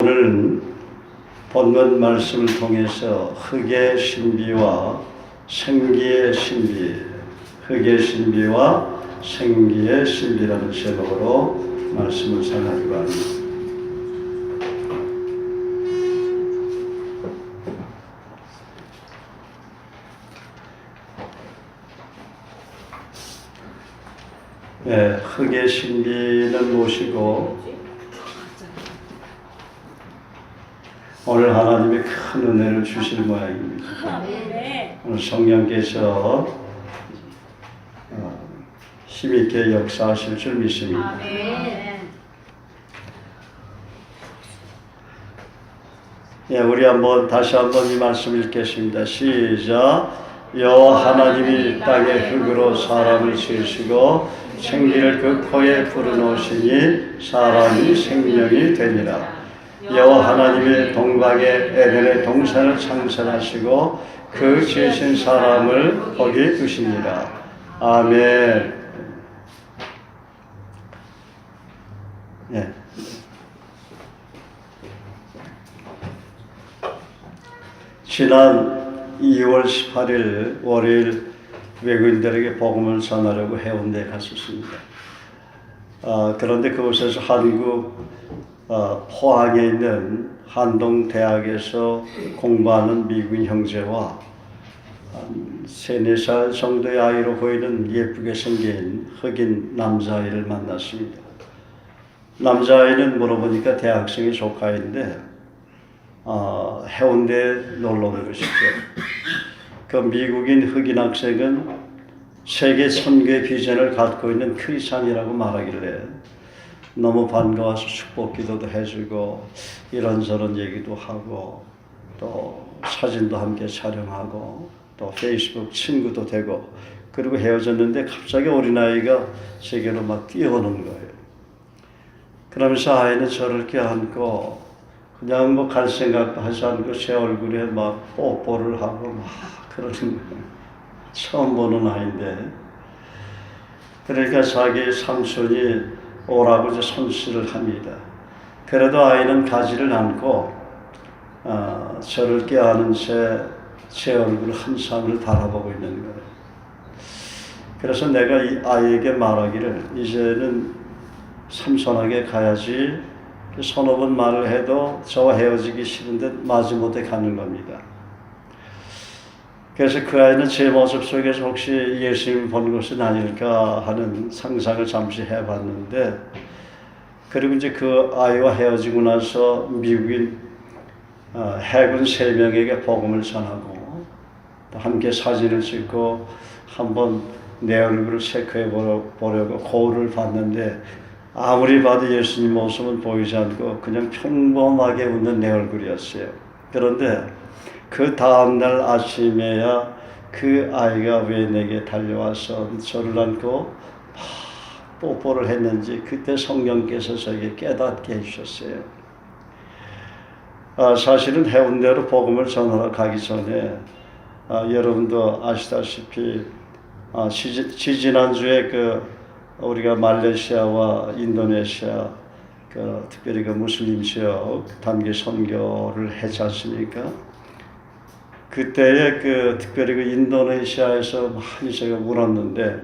오늘은 본문 말씀을 통해서 흙의 신비와 생기의 신비, 흙의 신비와 생기의 신비라는 제목으로 말씀을 전하기로 합니다. 네, 흙의 신비는 무엇이고 오늘 하나님의 큰 은혜를 주실 모양입니다. 오늘 성령께서 힘있게 역사하실 줄 믿습니다. 예, 우리 다시 한번 이 말씀 읽겠습니다. 시작. 여호와 하나님이 땅의 흙으로 사람을 지으시고 생기를 그 코에 불어넣으시니 사람이 생명이 되니라. 여호와 하나님의 동방에 에덴의 동산을 창설하시고 그 지으신 사람을 거기 두시니라. 아멘. 네. 지난 2월 18일 월요일 외국인들에게 복음을 전하려고 해운대에 갔었습니다. 그런데 그곳에서 한국 포항에 있는 한동대학에서 공부하는 미국인 형제와 3, 4살 정도의 아이로 보이는 예쁘게 생긴 흑인 남자아이를 만났습니다. 남자아이는 물어보니까 대학생의 조카인데 해운대에 놀러 오고 싶죠. 그 미국인 흑인 학생은 세계 선교의 비전을 갖고 있는 크리스찬이라고 말하길래 너무 반가워서 축복 기도도 해주고 이런저런 얘기도 하고 또 사진도 함께 촬영하고 또 페이스북 친구도 되고 그리고 헤어졌는데 갑자기 어린아이가 제게로 막 뛰어오는 거예요. 그러면서 아이는 저를 껴안고 그냥 뭐 갈 생각도 하지 않고 제 얼굴에 막 뽀뽀를 하고 막 그러는 거예요. 처음 보는 아이인데 그러니까 자기 삼촌이 오라고 이제 손질을 합니다. 그래도 아이는 가지를 않고 저를 껴안은 제 얼굴 한참을 바라보고 있는 거예요. 그래서 내가 이 아이에게 말하기를 이제는 삼촌에게 가야지. 서너 번 말을 해도 저와 헤어지기 싫은데 마지못해 가는 겁니다. 그래서 그 아이는 제 모습 속에서 혹시 예수님 본 것은 아닐까 하는 상상을 잠시 해봤는데 그리고 이제 그 아이와 헤어지고 나서 미국인 해군 3명에게 복음을 전하고 또 함께 사진을 찍고 한번 내 얼굴을 체크해 보려고 거울을 봤는데 아무리 봐도 예수님 모습은 보이지 않고 그냥 평범하게 웃는 내 얼굴이었어요. 그런데 그 다음날 아침에야 그 아이가 왜 내게 달려와서 저를 안고 뽀뽀를 했는지 그때 성령께서 저에게 깨닫게 해주셨어요. 사실은 해운대로 복음을 전하러 가기 전에 여러분도 아시다시피 지지난주에 우리가 말레이시아와 인도네시아 특별히 무슬림 지역 단기 선교를 했지 않습니까? 그때에 특별히 인도네시아에서 많이 제가 울었는데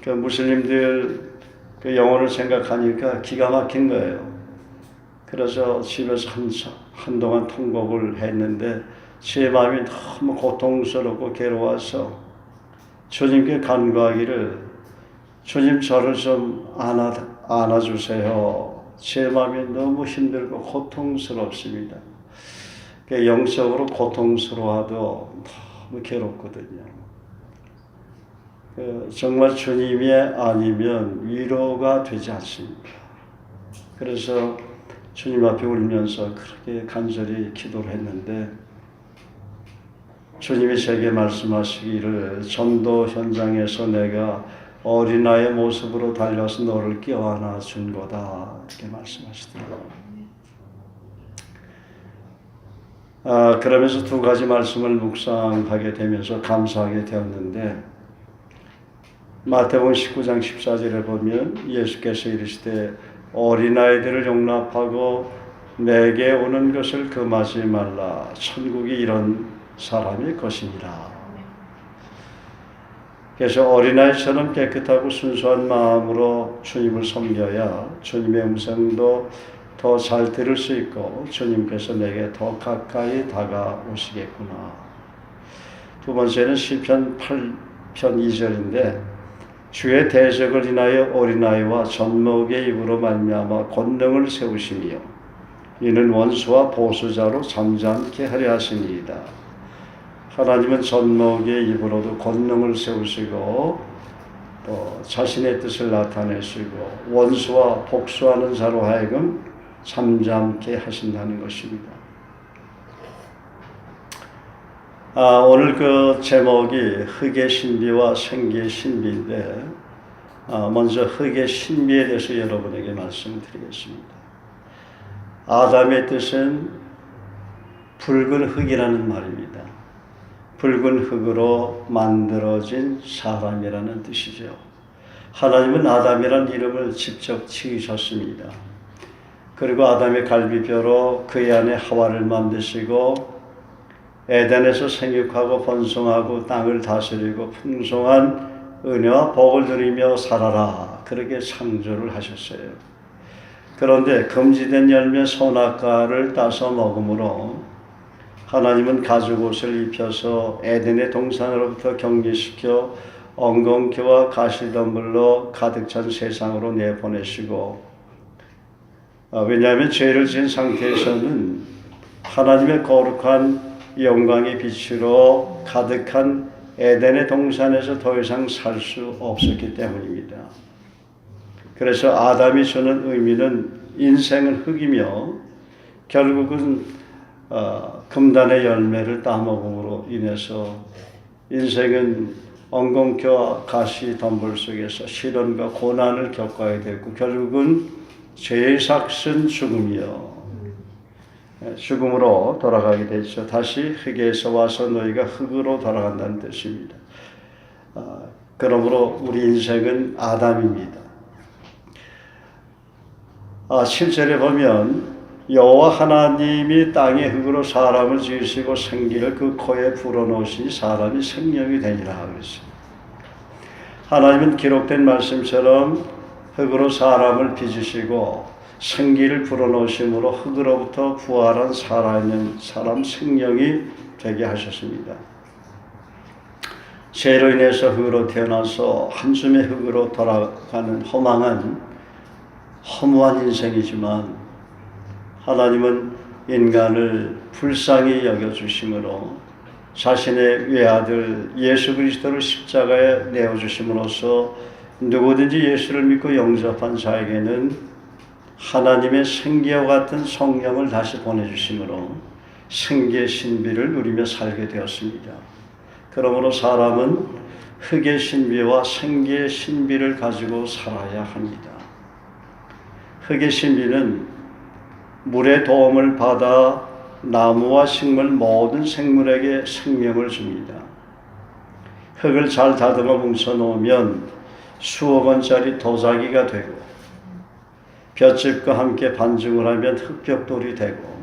무슬림들 영혼을 생각하니까 기가 막힌 거예요. 그래서 집에서 한동안 통곡을 했는데 제 마음이 너무 고통스럽고 괴로워서 주님께 간구하기를 주님 저를 좀 안아주세요. 제 마음이 너무 힘들고 고통스럽습니다. 영적으로 고통스러워도 너무 괴롭거든요. 정말 주님이 아니면 위로가 되지 않습니다. 그래서 주님 앞에 울면서 그렇게 간절히 기도를 했는데 주님이 제게 말씀하시기를 전도 현장에서 내가 어린아이의 모습으로 달려서 너를 껴안아 준 거다 이렇게 말씀하시더라고요. 그러면서 두 가지 말씀을 묵상하게 되면서 감사하게 되었는데 마태복음 19장 14절에 보면 예수께서 이르시되 어린아이들을 용납하고 내게 오는 것을 금하지 말라. 천국이 이런 사람의 것이니라. 그래서 어린아이처럼 깨끗하고 순수한 마음으로 주님을 섬겨야 주님의 음성도 더 잘 들을 수 있고 주님께서 내게 더 가까이 다가오시겠구나. 두 번째는 시편 8편 2절인데 주의 대적을 인하여 어린아이와 젖먹이의 입으로 말미암아 권능을 세우시며 이는 원수와 보수자로 잠잠케 하려 하시니이다. 하나님은 젖먹이의 입으로도 권능을 세우시고 또 자신의 뜻을 나타내시고 원수와 복수하는 자로 하여금 잠잠케 하신다는 것입니다. 오늘 그 제목이 흙의 신비와 생기의 신비인데 먼저 흙의 신비에 대해서 여러분에게 말씀드리겠습니다. 아담의 뜻은 붉은 흙이라는 말입니다. 붉은 흙으로 만들어진 사람이라는 뜻이죠. 하나님은 아담이라는 이름을 직접 지으셨습니다. 그리고 아담의 갈비뼈로 그의 안에 하와를 만드시고 에덴에서 생육하고 번성하고 땅을 다스리고 풍성한 은혜와 복을 누리며 살아라. 그렇게 창조를 하셨어요. 그런데 금지된 열매 선악과를 따서 먹음으로 하나님은 가죽옷을 입혀서 에덴의 동산으로부터 격리시켜 엉겅퀴와 가시덤불로 가득 찬 세상으로 내보내시고 왜냐하면 죄를 지은 상태에서는 하나님의 거룩한 영광의 빛으로 가득한 에덴의 동산에서 더 이상 살 수 없었기 때문입니다. 그래서 아담이 주는 의미는 인생은 흙이며 결국은 금단의 열매를 따먹음으로 인해서 인생은 엉겅퀴와 가시 덤불 속에서 시련과 고난을 겪어야 되고 결국은 죄의 삭은 죽음이요 죽음으로 돌아가게 되죠. 다시 흙에서 와서 너희가 흙으로 돌아간다는 뜻입니다. 그러므로 우리 인생은 아담입니다. 7절에 보면 여호와 하나님이 땅의 흙으로 사람을 지으시고 생기를 그 코에 불어넣으시니 사람이 생명이 되니라 그랬습니다. 하나님은 기록된 말씀처럼 흙으로 사람을 빚으시고 생기를 불어넣으심으로 흙으로부터 부활한 살아있는 사람 생명이 되게 하셨습니다. 죄로 인해서 흙으로 태어나서 한숨의 흙으로 돌아가는 허무한 인생이지만 하나님은 인간을 불쌍히 여겨주심으로 자신의 외아들 예수 그리스도를 십자가에 내어주심으로써 누구든지 예수를 믿고 영접한 자에게는 하나님의 생기와 같은 성령을 다시 보내주심으로 생기의 신비를 누리며 살게 되었습니다. 그러므로 사람은 흙의 신비와 생기의 신비를 가지고 살아야 합니다. 흙의 신비는 물의 도움을 받아 나무와 식물 모든 생물에게 생명을 줍니다. 흙을 잘 다듬어 뭉쳐 놓으면 수억 원짜리 도자기가 되고 볏짚과 함께 반죽을 하면 흙벽돌이 되고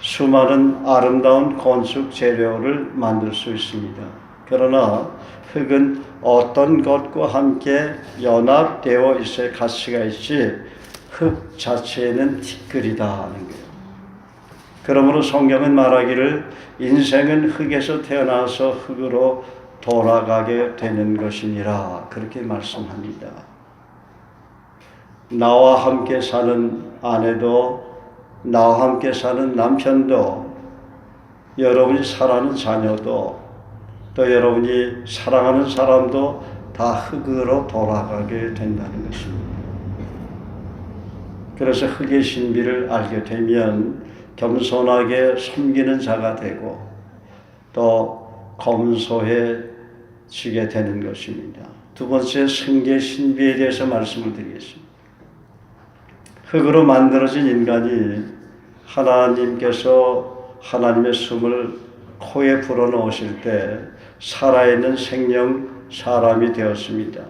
수많은 아름다운 건축 재료를 만들 수 있습니다. 그러나 흙은 어떤 것과 함께 연합되어 있어야 가치가 있지 흙 자체는 티끌이다 하는 거예요. 그러므로 성경은 말하기를 인생은 흙에서 태어나서 흙으로 돌아가게 되는 것이니라 그렇게 말씀합니다. 나와 함께 사는 아내도 나와 함께 사는 남편도 여러분이 사랑하는 자녀도 또 여러분이 사랑하는 사람도 다 흙으로 돌아가게 된다는 것입니다. 그래서 흙의 신비를 알게 되면 겸손하게 섬기는 자가 되고 또 검소해지게 되는 것입니다. 두 번째 생기의 신비에 대해서 말씀을 드리겠습니다. 흙으로 만들어진 인간이 하나님께서 하나님의 숨을 코에 불어넣으실 때 살아있는 생명 사람이 되었습니다.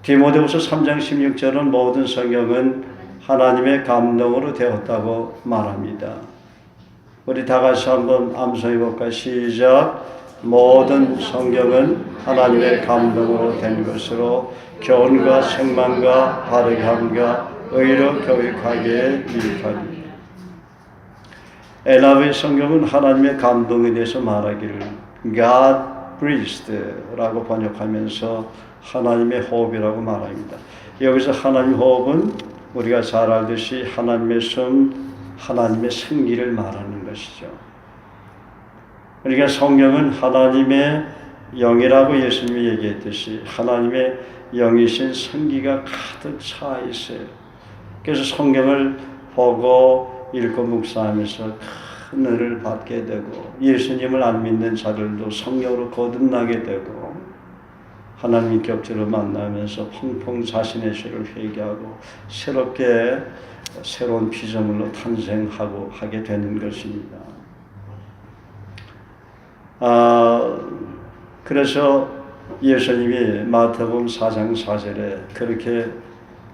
디모데후서 3장 16절은 모든 성경은 하나님의 감동으로 되었다고 말합니다. 우리 다 같이 한번 암송해 볼까요? 시작. 모든 성경은 하나님의 감동으로 된 것으로 교훈과 책망과 바르게 함과 의로 교육하기에 유익하니. 엘라의 성경은 하나님의 감동에 대해서 말하기를 God breathed라고 번역하면서 하나님의 호흡이라고 말합니다. 여기서 하나님의 호흡은 우리가 잘 알듯이 하나님의 숨, 하나님의 생기를 말하는 것이죠. 그러니까 성경은 하나님의 영이라고 예수님이 얘기했듯이 하나님의 영이신 생기가 가득 차 있어요. 그래서 성경을 보고 읽고 묵상하면서 큰 은혜를 받게 되고 예수님을 안 믿는 자들도 성령으로 거듭나게 되고 하나님 격주로 만나면서 펑펑 자신의 죄를 회개하고 새롭게 새로운 피조물로 탄생하고 하게 되는 것입니다. 그래서 예수님이 마태복음 4장 4절에 그렇게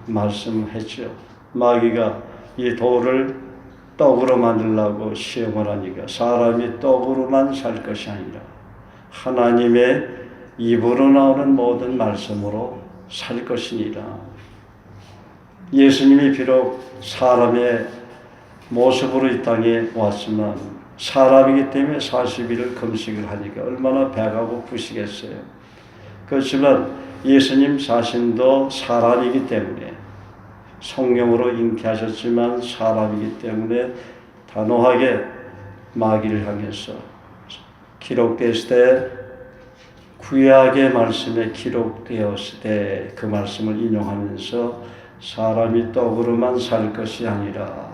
말씀했죠. 마귀가 이 돌을 떡으로 만들려고 시험을 하니까 사람이 떡으로만 살 것이 아니라 하나님의 입으로 나오는 모든 말씀으로 살 것이니라. 예수님이 비록 사람의 모습으로 이 땅에 왔지만 사람이기 때문에 40일을 금식을 하니까 얼마나 배가 고프시겠어요. 그렇지만 예수님 자신도 사람이기 때문에 성령으로 잉태하셨지만 사람이기 때문에 단호하게 마귀를 향해서 기록됐을 때 구약의 말씀에 기록되었을 때 그 말씀을 인용하면서 사람이 떡으로만 살 것이 아니라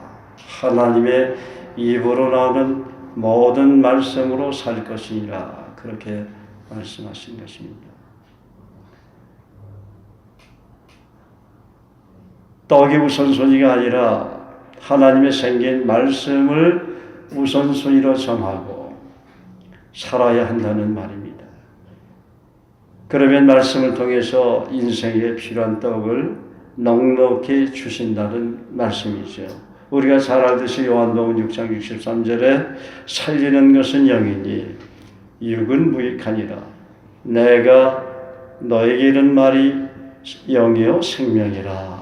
하나님의 입으로 나오는 모든 말씀으로 살 것이니라 그렇게 말씀하신 것입니다. 떡이 우선순위가 아니라 하나님의 생긴 말씀을 우선순위로 정하고 살아야 한다는 말입니다. 그러면 말씀을 통해서 인생에 필요한 떡을 넉넉히 주신다는 말씀이죠. 우리가 잘 알듯이 요한복음 6장 63절에 살리는 것은 영이니 육은 무익하니라. 내가 너에게 이른 말이 영이요 생명이라.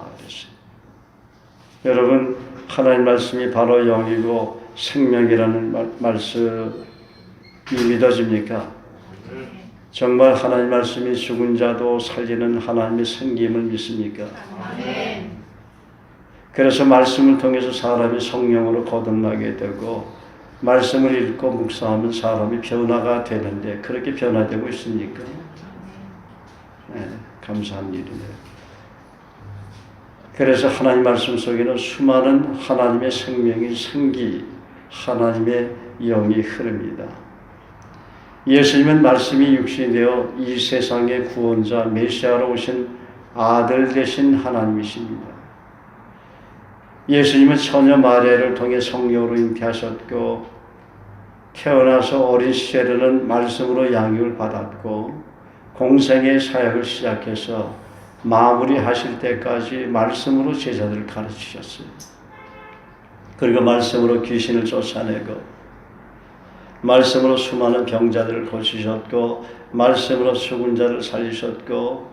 여러분 하나님 말씀이 바로 영이고 생명이라는 말씀이 믿어집니까? 정말 하나님 말씀이 죽은 자도 살리는 하나님의 생김을 믿습니까? 그래서 말씀을 통해서 사람이 성령으로 거듭나게 되고 말씀을 읽고 묵상하면 사람이 변화가 되는데 그렇게 변화되고 있습니까? 네, 감사한 일이네요. 그래서 하나님 말씀 속에는 수많은 하나님의 생명의 생기, 하나님의 영이 흐릅니다. 예수님은 말씀이 육신이 되어 이 세상의 구원자 메시아로 오신 아들 되신 하나님이십니다. 예수님은 처녀 마리아를 통해 성령으로 잉태하셨고 태어나서 어린 시절에는 말씀으로 양육을 받았고 공생의 사역을 시작해서 마무리하실 때까지 말씀으로 제자들을 가르치셨어요. 그리고 말씀으로 귀신을 쫓아내고 말씀으로 수많은 병자들을 고치셨고 말씀으로 죽은 자를 살리셨고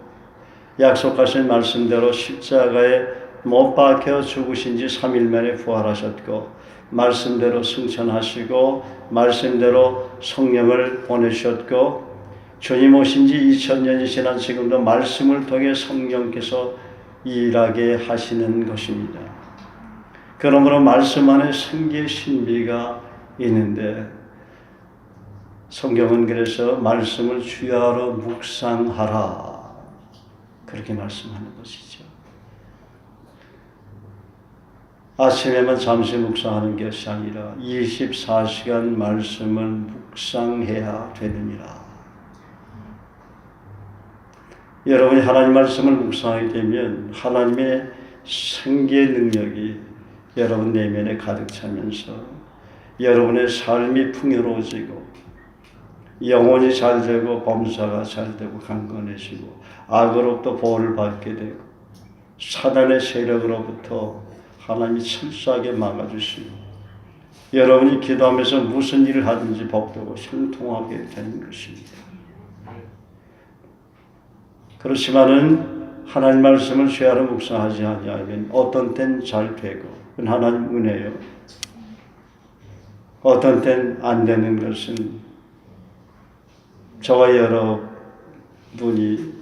약속하신 말씀대로 십자가에 못 박혀 죽으신 지 3일 만에 부활하셨고 말씀대로 승천하시고 말씀대로 성령을 보내셨고 주님 오신 지 2000년이 지난 지금도 말씀을 통해 성령께서 일하게 하시는 것입니다. 그러므로 말씀 안에 생기의 신비가 있는데 성경은 그래서 말씀을 주야로 묵상하라 그렇게 말씀하는 것이죠. 아침에만 잠시 묵상하는 것이 아니라 24시간 말씀을 묵상해야 되느니라. 여러분이 하나님 말씀을 묵상하게 되면 하나님의 생기의 능력이 여러분 내면에 가득 차면서 여러분의 삶이 풍요로워지고 영혼이 잘 되고 범사가 잘 되고 강건해지고 악으로부터 보호를 받게 되고 사단의 세력으로부터 하나님이 철저하게 막아주시고 여러분이 기도하면서 무슨 일을 하든지 복되고 형통하게 되는 것입니다. 그렇지만은 하나님 말씀을 죄하러 묵상하지 아니하면 어떤 때는 잘 되고 그건 하나님 은혜요. 어떤 때는 안 되는 것은 저와 여러분이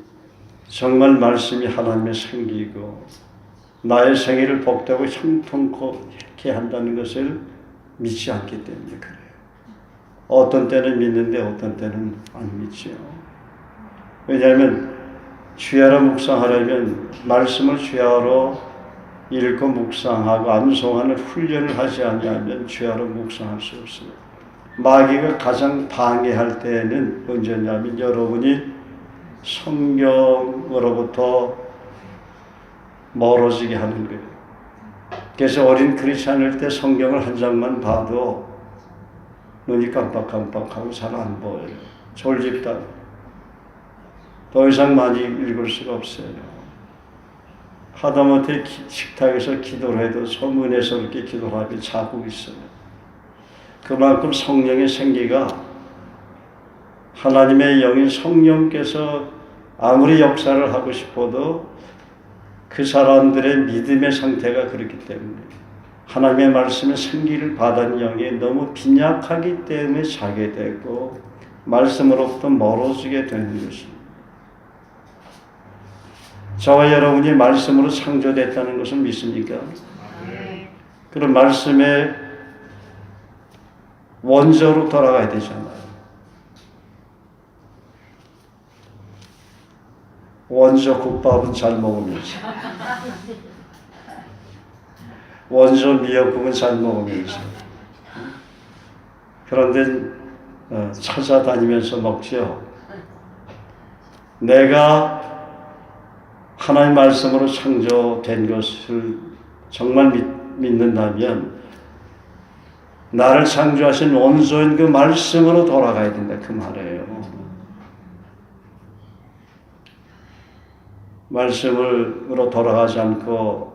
정말 말씀이 하나님의 생기고 나의 생애를 복되고 형통케 한다는 것을 믿지 않기 때문에 그래요. 어떤 때는 믿는데 어떤 때는 안 믿지요. 왜냐하면 주야로 묵상하려면 말씀을 주야로 읽고 묵상하고 암송하는 훈련을 하지 않으면 주야로 묵상할 수 없어요. 마귀가 가장 방해할 때는 언제냐면 여러분이 성경으로부터 멀어지게 하는 거예요. 그래서 어린 크리스찬일 때 성경을 한 장만 봐도 눈이 깜빡깜빡하고 잘 안 보여요. 졸립다. 더 이상 많이 읽을 수가 없어요. 하다못해 식탁에서 기도를 해도 소문에서렇게 기도하며 자고 있어요. 그만큼 성령의 생기가 하나님의 영인 성령께서 아무리 역사를 하고 싶어도 그 사람들의 믿음의 상태가 그렇기 때문에 하나님의 말씀의 생기를 받은 영이 너무 빈약하기 때문에 자게 되고 말씀으로부터 멀어지게 되는 것입니다. 저와 여러분이 말씀으로 창조됐다는 것을 믿습니까? 그런 말씀의 원조로 돌아가야 되잖아요. 원조 국밥은 잘 먹으면서 원조 미역국은 잘 먹으면서 그런데 찾아다니면서 먹죠. 내가 하나님 말씀으로 창조된 것을 정말 믿는다면 나를 창조하신 원소인 그 말씀으로 돌아가야 된다 그 말이에요. 말씀으로 돌아가지 않고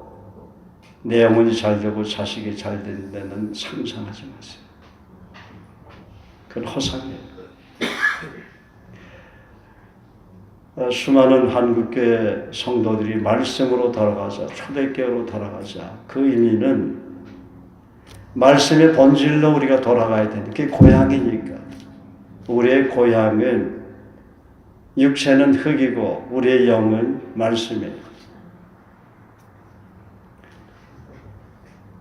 내 영혼이 잘 되고 자식이 잘 되는 데는 상상하지 마세요. 그건 허상이에요. 수많은 한국교회 성도들이 말씀으로 돌아가자, 초대교회로 돌아가자. 그 의미는 말씀의 본질로 우리가 돌아가야 되는 게 고향이니까. 우리의 고향은 육체는 흙이고 우리의 영은 말씀이에요.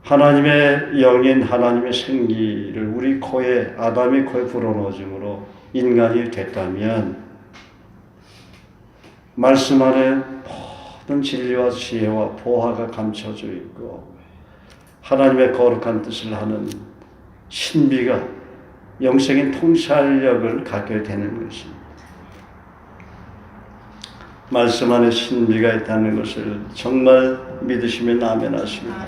하나님의 영인 하나님의 생기를 우리 코에 아담의 코에 불어넣어줌으로 인간이 됐다면 말씀 안에 모든 진리와 지혜와 보화가 감춰져 있고 하나님의 거룩한 뜻을 하는 신비가 영적인 통찰력을 갖게 되는 것입니다. 말씀 안에 신비가 있다는 것을 정말 믿으시면 아멘 하십니다.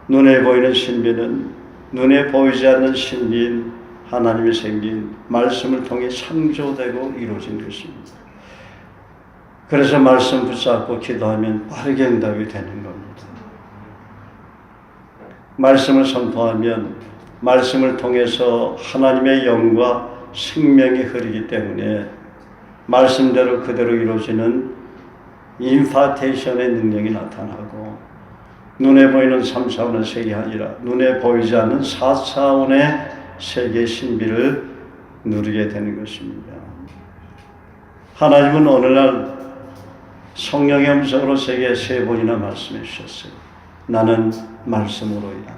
눈에 보이는 신비는 눈에 보이지 않는 신비인 하나님이 생긴 말씀을 통해 창조되고 이루어진 것입니다. 그래서 말씀 붙잡고 기도하면 빠르게 응답이 되는 겁니다. 말씀을 선포하면 말씀을 통해서 하나님의 영과 생명이 흐르기 때문에 말씀대로 그대로 이루어지는 임파테이션의 능력이 나타나고 눈에 보이는 3차원의 세계가 아니라 눈에 보이지 않는 4차원의 세계의 신비를 누리게 되는 것입니다. 하나님은 오늘날 성령의 음성으로 제게 3번이나 말씀해 주셨어요. 나는 말씀으로 일한다.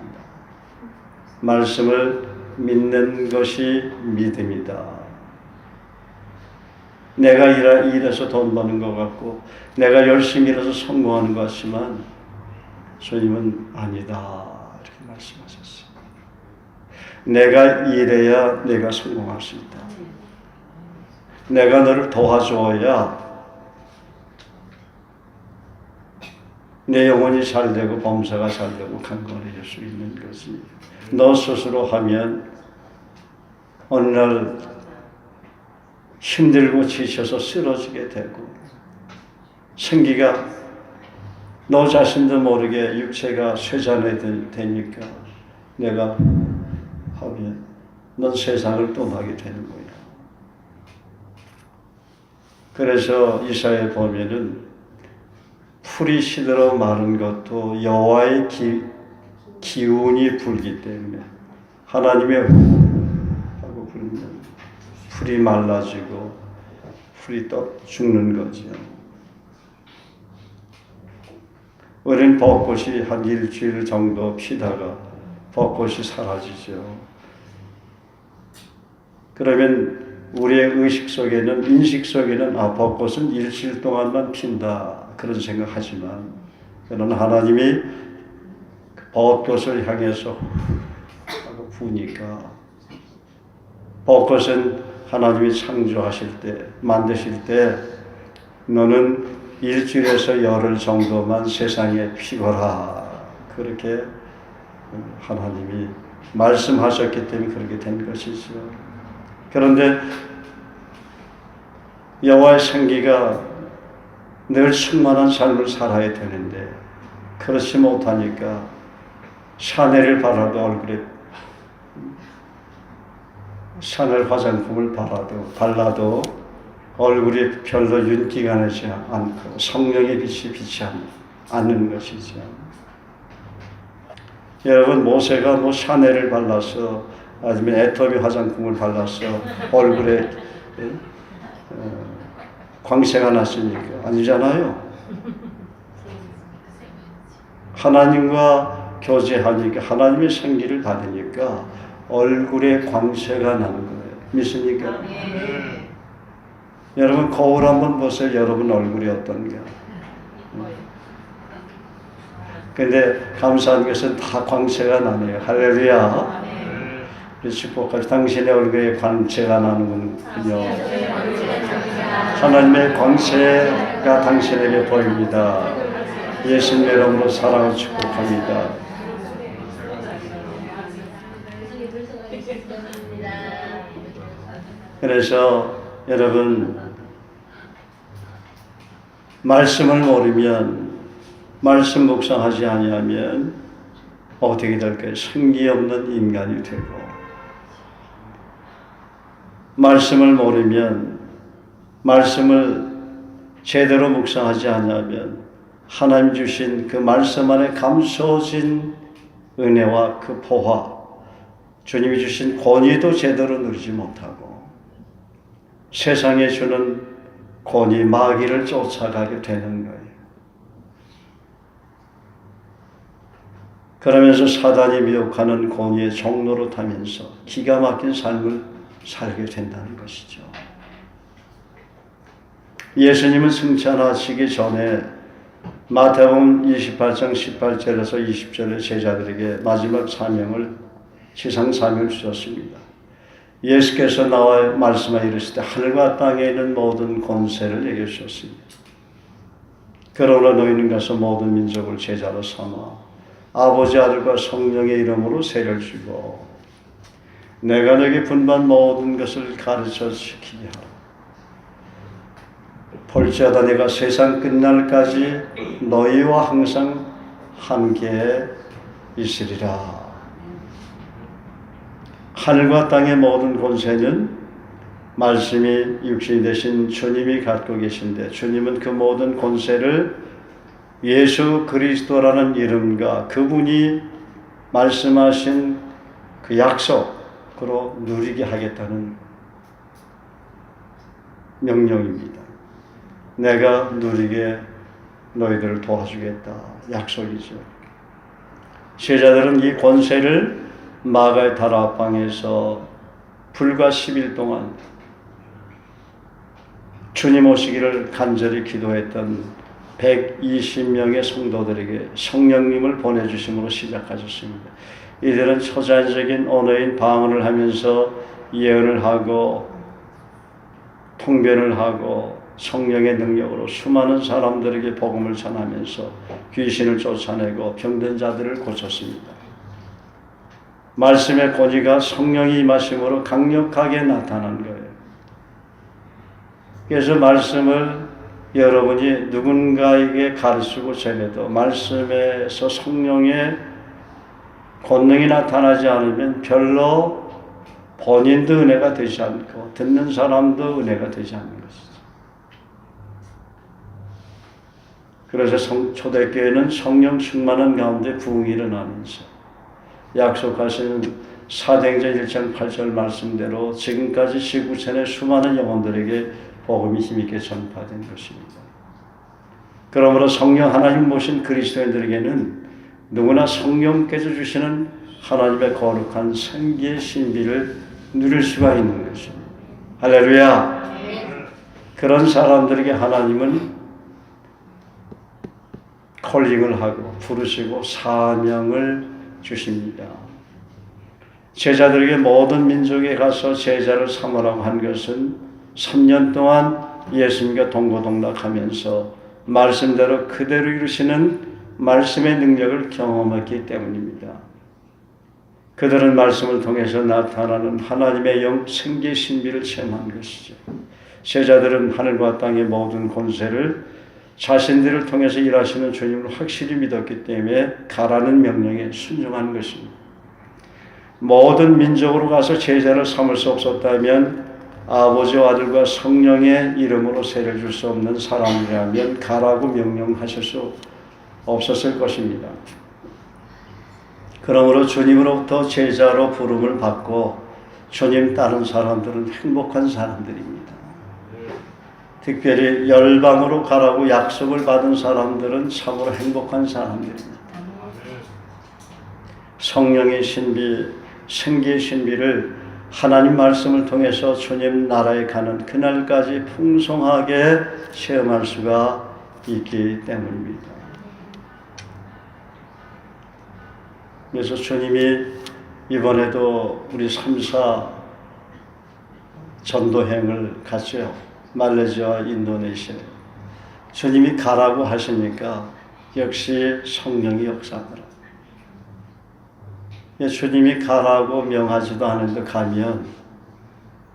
말씀을 믿는 것이 믿음이다. 내가 일해서 돈 버는 것 같고 내가 열심히 일해서 성공하는 것 같지만 주님은 아니다 이렇게 말씀하셨어요. 내가 일해야 내가 성공할 수 있다. 내가 너를 도와줘야 내 영혼이 잘 되고 범사가 잘 되고 강건해질 수 있는 것이 너 스스로 하면 어느 날 힘들고 지쳐서 쓰러지게 되고 생기가 너 자신도 모르게 육체가 쇠잔해 되니까 내가 하면 넌 세상을 떠나게 되는 거야. 그래서 이사야에 보면은 풀이 시들어 마른 것도 여호와의 기운이 불기 때문에 하나님의 하고 불면 풀이 말라지고 풀이 또 죽는 거죠. 우리는 벚꽃이 한 일주일 정도 피다가 벚꽃이 사라지죠. 그러면 우리의 의식 속에는, 인식 속에는 벚꽃은 일주일 동안만 핀다 그런 생각하지만, 그러나 하나님이 벚꽃을 향해서 하고 부니까, 벚꽃은 하나님이 창조하실 때, 만드실 때 너는 일주일에서 열흘 정도만 세상에 피거라, 그렇게 하나님이 말씀하셨기 때문에 그렇게 된 것이죠. 그런데 여호와의 생기가 늘 충만한 삶을 살아야 되는데 그렇지 못하니까 샤넬을 샤넬 화장품을 발라도 얼굴이 별로 윤기가 나지 않고 성령의 빛이 비치 않는 것이죠. 여러분, 모세가 샤넬을 발라서 아니면 애터미 화장품을 발라서 얼굴에 광채가 났습니까? 아니잖아요. 하나님과 교제하니까, 하나님의 생기를 받으니까 얼굴에 광채가 나는 거예요. 믿습니까? 여러분, 거울 한번 보세요. 여러분 얼굴이 어떤가? 근데 감사한 것은 다 광채가 나네요. 할렐루야. 축복합니다. 당신의 얼굴에 광채가 나는군요. 하나님의 광채가 당신에게 보입니다. 예수님의 이름으로 사랑을 축복합니다. 그래서 여러분, 말씀을 모르면, 말씀 묵상하지 아니하면 어떻게 될까요? 생기 없는 인간이 되고, 말씀을 모르면, 말씀을 제대로 묵상하지 않으면 하나님 주신 그 말씀 안에 감춰진 은혜와 그 보화, 주님이 주신 권위도 제대로 누리지 못하고 세상에 주는 권위, 마귀를 쫓아가게 되는 거예요. 그러면서 사단이 미혹하는 권위의 종로로 타면서 기가 막힌 삶을 살게 된다는 것이죠. 예수님은 승천하시기 전에 마태복음 28장 18절에서 20절에 제자들에게 마지막 사명을, 지상 사명을 주셨습니다. 예수께서 나와 말씀하여 이르시되 하늘과 땅에 있는 모든 권세를 내게 주셨습니다. 그러나 너희는 가서 모든 민족을 제자로 삼아 아버지, 아들과 성령의 이름으로 세를 주고 내가 너에게 분반 모든 것을 가르쳐 지키게 하라. 볼지어다 내가 세상 끝날까지 너희와 항상 함께 있으리라. 하늘과 땅의 모든 권세는 말씀이 육신이 되신 주님이 갖고 계신데, 주님은 그 모든 권세를 예수 그리스도라는 이름과 그분이 말씀하신 그 약속으로 누리게 하겠다는 명령입니다. 내가 누리게 너희들을 도와주겠다, 약속이죠. 제자들은 이 권세를 마가의 다락방에서 불과 10일 동안 주님 오시기를 간절히 기도했던 120명의 성도들에게 성령님을 보내주심으로 시작하셨습니다. 이들은 초자연적인 언어인 방언을 하면서 예언을 하고 통변을 하고 성령의 능력으로 수많은 사람들에게 복음을 전하면서 귀신을 쫓아내고 병든 자들을 고쳤습니다. 말씀의 권위가 성령이 임하심으로 강력하게 나타난 거예요. 그래서 말씀을 여러분이 누군가에게 가르치고 전해도 말씀에서 성령의 권능이 나타나지 않으면 별로 본인도 은혜가 되지 않고 듣는 사람도 은혜가 되지 않는 것이죠. 그래서 초대교회는 성령 충만한 가운데 부흥이 일어나면서 약속하신 사도행전 1장 8절 말씀대로 지금까지 지구촌의 수많은 영혼들에게 복음이 힘있게 전파된 것입니다. 그러므로 성령 하나님 모신 그리스도인들에게는 누구나 성령께서 주시는 하나님의 거룩한 생기의 신비를 누릴 수가 있는 것입니다. 할렐루야! 그런 사람들에게 하나님은 콜링을 하고 부르시고 사명을 주십니다. 제자들에게 모든 민족에 가서 제자를 삼으라고 한 것은 3년 동안 예수님과 동고동락하면서 말씀대로 그대로 이루시는 말씀의 능력을 경험했기 때문입니다. 그들은 말씀을 통해서 나타나는 하나님의 생기의 신비를 체험한 것이죠. 제자들은 하늘과 땅의 모든 권세를 자신들을 통해서 일하시는 주님을 확실히 믿었기 때문에 가라는 명령에 순종한 것입니다. 모든 민족으로 가서 제자를 삼을 수 없었다면 아버지와 아들과 성령의 이름으로 세를 줄 수 없는 사람이라면 가라고 명령하실 수 없었을 것입니다. 그러므로 주님으로부터 제자로 부름을 받고 주님 따른 사람들은 행복한 사람들입니다. 특별히 열방으로 가라고 약속을 받은 사람들은 참으로 행복한 사람들입니다. 성령의 신비, 생기의 신비를 하나님 말씀을 통해서 주님 나라에 가는 그날까지 풍성하게 체험할 수가 있기 때문입니다. 그래서 주님이 이번에도 우리 3사 전도행을 갔죠. 말레이시아와 인도네시아. 주님이 가라고 하시니까 역시 성령이 역사하더라. 주님이 가라고 명하지도 않은데 가면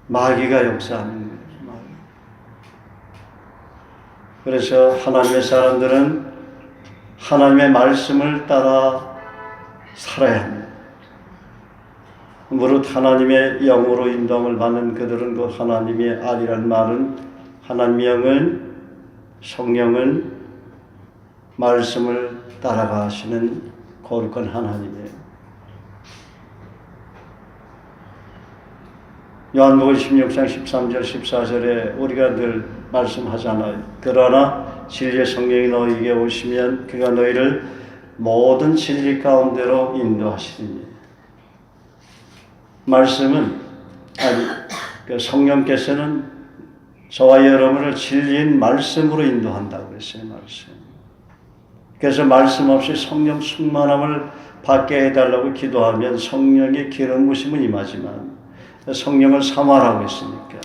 마귀가 역사하는 거예요. 그래서 하나님의 사람들은 하나님의 말씀을 따라 살아야 합니다. 무릇 하나님의 영으로 인도함을 받는 그들은 그 하나님의 아들이라는 말은 하나님의 영은 성령은 말씀을 따라가시는 거룩한 하나님이에요. 요한복음 16장 13절 14절에 우리가 늘 말씀하잖아요. 그러나 진리의 성령이 너희에게 오시면 그가 너희를 모든 진리 가운데로 인도하시리니. 말씀은 성령께서는 저와 여러분을 진리인 말씀으로 인도한다고 그랬어요. 말씀. 그래서 말씀 없이 성령 충만함을 받게 해달라고 기도하면 성령의 기름 부심은 임하지만 성령을 사모하라고 했으니까.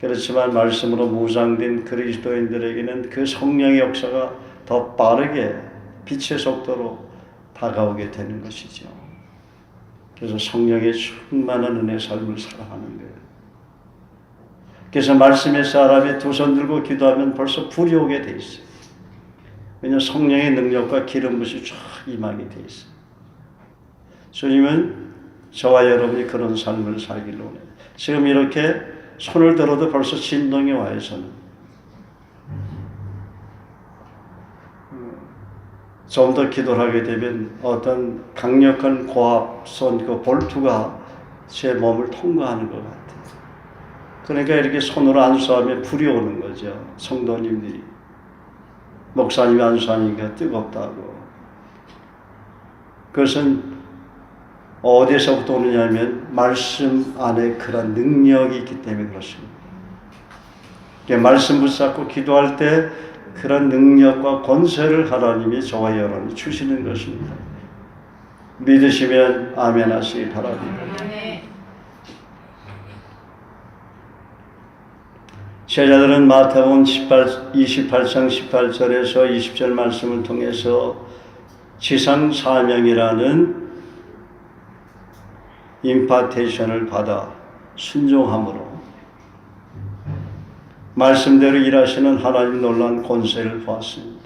그렇지만 말씀으로 무장된 그리스도인들에게는 그 성령의 역사가 더 빠르게 빛의 속도로 다가오게 되는 것이죠. 그래서 성령의 충만한 은혜의 삶을 살아가는 거예요. 그래서 말씀의 사람이 두 손 들고 기도하면 벌써 불이 오게 돼 있어요. 왜냐하면 성령의 능력과 기름 부심이 쫙 임하게 돼 있어요. 주님은 저와 여러분이 그런 삶을 살기를 원해요. 지금 이렇게 손을 들어도 벌써 진동이 와요. 저는 좀 더 기도를 하게 되면 어떤 강력한 고압선 그 볼트가 제 몸을 통과하는 것 같아요. 그러니까 이렇게 손으로 안수하면 불이 오는 거죠. 성도님들이 목사님이 안수하니까 뜨겁다고. 그것은 어디서부터 오느냐면 말씀 안에 그런 능력이 있기 때문에 그렇습니다. 말씀 붙잡고 기도할 때 그런 능력과 권세를 하나님이 저와 여러분이 주시는 것입니다. 믿으시면 아멘 하시기 바랍니다. 제자들은 마태복음 28장 18절에서 20절 말씀을 통해서 지상 사명이라는 임파테이션을 받아 순종함으로 말씀대로 일하시는 하나님 놀라운 권세를 보았습니다.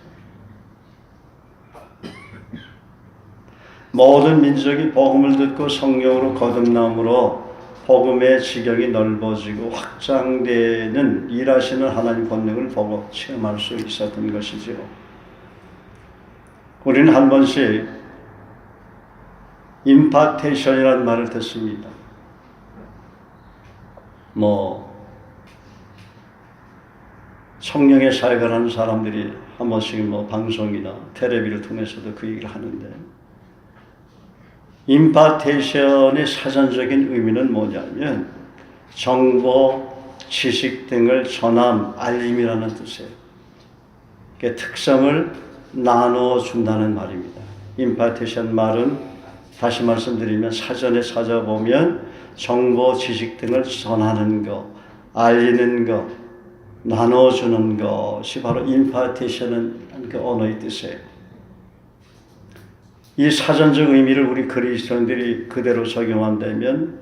모든 민족이 복음을 듣고 성령으로 거듭남으로 복음의 지경이 넓어지고 확장되는 일하시는 하나님 권능을 보고 체험할 수 있었던 것이죠. 우리는 한 번씩 임파테이션이라는 말을 듣습니다. 성령의 사역을 하는 사람들이 한 번씩 방송이나 텔레비를 통해서도 그 얘기를 하는데, 임파테이션의 사전적인 의미는 뭐냐면 정보, 지식 등을 전함, 알림이라는 뜻이에요. 그 특성을 나누어 준다는 말입니다. 임파테이션 말은 다시 말씀드리면 사전에 찾아보면 정보, 지식 등을 전하는 것, 알리는 것, 나눠주는 것이 바로 임파테이션은 그 언어의 뜻이에요. 이 사전적 의미를 우리 그리스도인들이 그대로 적용한다면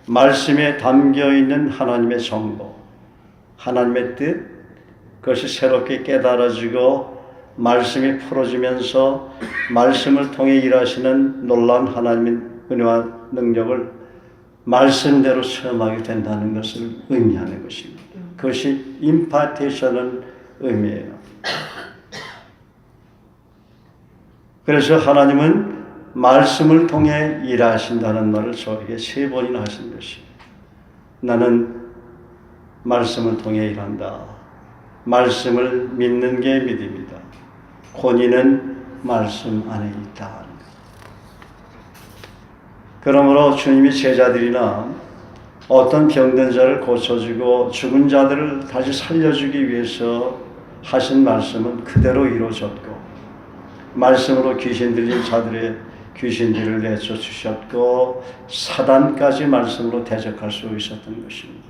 말씀에 담겨있는 하나님의 정보, 하나님의 뜻, 그것이 새롭게 깨달아지고 말씀이 풀어지면서 말씀을 통해 일하시는 놀라운 하나님의 은혜와 능력을 말씀대로 체험하게 된다는 것을 의미하는 것입니다. 그것이 임파테이션의 의미예요. 그래서 하나님은 말씀을 통해 일하신다는 말을 저에게 3번이나 하신 것입니다. 나는 말씀을 통해 일한다. 말씀을 믿는 게 믿음이다. 권위는 말씀 안에 있다. 그러므로 주님이 제자들이나 어떤 병든 자를 고쳐주고 죽은 자들을 다시 살려주기 위해서 하신 말씀은 그대로 이루어졌고, 말씀으로 귀신 들린 자들의 귀신들을 내쫓으셨고 사단까지 말씀으로 대적할 수 있었던 것입니다.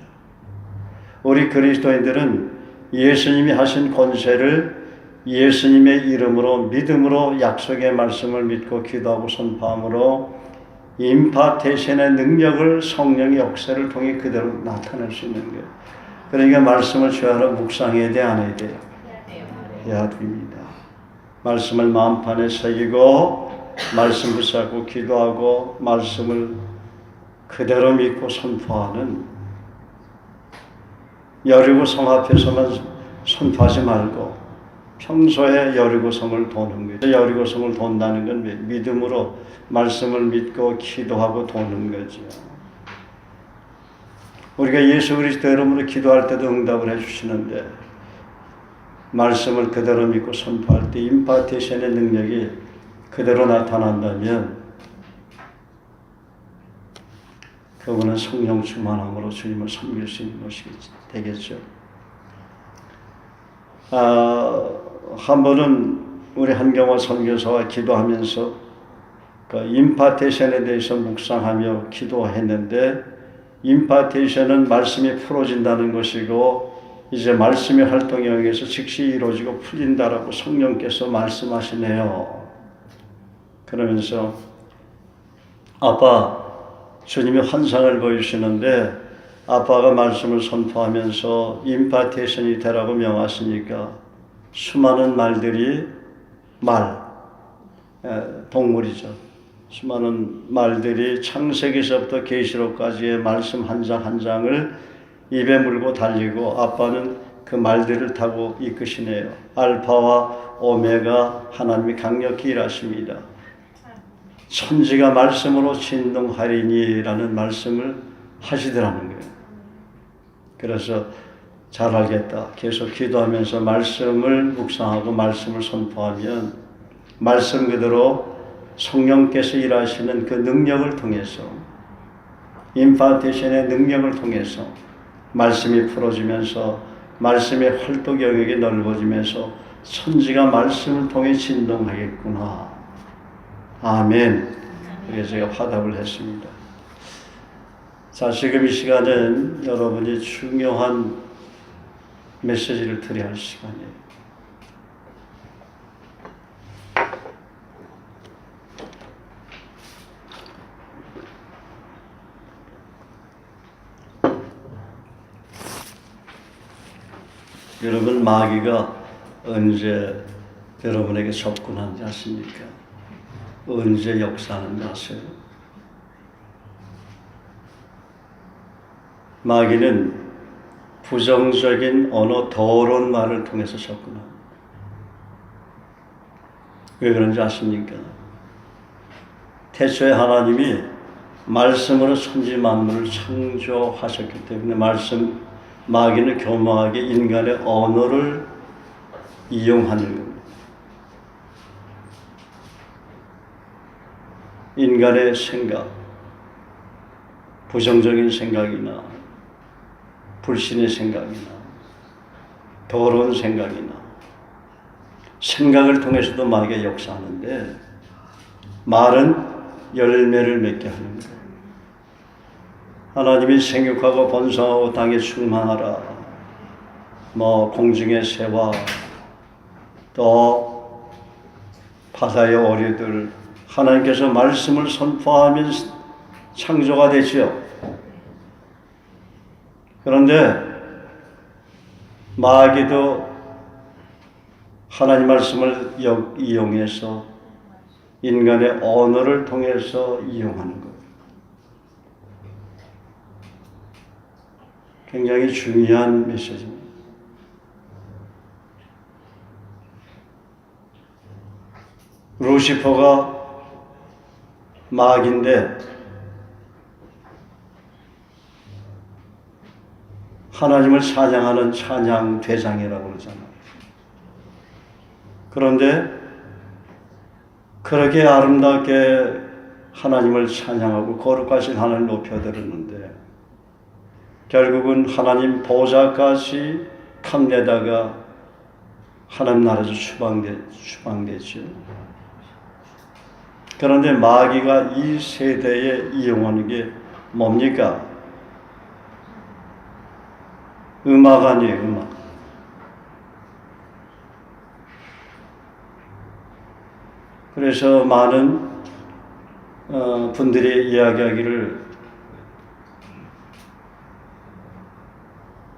우리 그리스도인들은 예수님이 하신 권세를 예수님의 이름으로 믿음으로 약속의 말씀을 믿고 기도하고 선포함으로 임파테이션의 능력을 성령의 역사를 통해 그대로 나타낼 수 있는 거예요. 그러니까 말씀을 죄하러 묵상해야 돼, 안 해야 돼요? 해야 됩니다. 말씀을 마음판에 새기고 말씀 붙잡고 기도하고 말씀을 그대로 믿고 선포하는, 여리고 성 앞에서만 선포하지 말고 평소에 여리고 성을 도는 거예요. 여리고 성을 돈다는 건 믿음으로 말씀을 믿고 기도하고 도는 거죠. 우리가 예수 그리스도 이름으로 기도할 때도 응답을 해주시는데 말씀을 그대로 믿고 선포할 때 임파테이션의 능력이 그대로 나타난다면 그분은 성령 충만함으로 주님을 섬길 수 있는 것이 되겠죠. 한 번은 우리 한경화 선교사와 기도하면서 그 임파테이션에 대해서 묵상하며 기도했는데, 임파테이션은 말씀이 풀어진다는 것이고 이제 말씀의 활동에 의해서 즉시 이루어지고 풀린다라고 성령께서 말씀하시네요. 그러면서 아빠, 주님이 환상을 보이시는데 아빠가 말씀을 선포하면서 임파테이션이 되라고 명하시니까 수많은 말들이 동물이죠. 수많은 말들이 창세기서부터 계시록까지의 말씀 한 장 한 장을 입에 물고 달리고 아빠는 그 말들을 타고 이끄시네요. 알파와 오메가 하나님이 강력히 일하십니다. 천지가 말씀으로 진동하리니라는 말씀을 하시더라는 거예요. 그래서 잘 알겠다. 계속 기도하면서 말씀을 묵상하고 말씀을 선포하면 말씀 그대로 성령께서 일하시는 그 능력을 통해서, 임파테이션의 능력을 통해서 말씀이 풀어지면서 말씀의 활동 영역이 넓어지면서 천지가 말씀을 통해 진동하겠구나. 아멘. 그래서 제가 화답을 했습니다. 자, 지금 이 시간은 여러분이 중요한 메시지를 드려야 할 시간이에요. 여러분, 마귀가 언제 여러분에게 접근한지 아십니까? 언제 역사하는지 아세요? 마귀는 부정적인 어느 더러운 말을 통해서 접근합니다. 왜 그런지 아십니까? 태초에 하나님이 말씀으로 천지 만물을 창조하셨기 때문에 마귀는 교묘하게 인간의 언어를 이용하는 겁니다. 인간의 생각, 부정적인 생각이나 불신의 생각이나 더러운 생각이나 생각을 통해서도 마귀가 역사하는데, 말은 열매를 맺게 하는 거예요. 하나님이 생육하고 번성하고 땅에 충만하라, 공중의 새와 또 바다의 어류들, 하나님께서 말씀을 선포하면 창조가 되죠. 그런데 마귀도 하나님 말씀을 이용해서 인간의 언어를 통해서 이용하는 거예요. 굉장히 중요한 메시지입니다. 루시퍼가 마귀인데 하나님을 찬양하는 찬양 대장이라고 그러잖아요. 그런데 그렇게 아름답게 하나님을 찬양하고 거룩하신 하나님을 높여드렸는데 결국은 하나님 보좌까지 탐내다가 하나님 나라에서 추방되죠. 그런데 마귀가 이 세대에 이용하는 게 뭡니까? 음악 아니에요, 음악. 그래서 많은 분들이 이야기하기를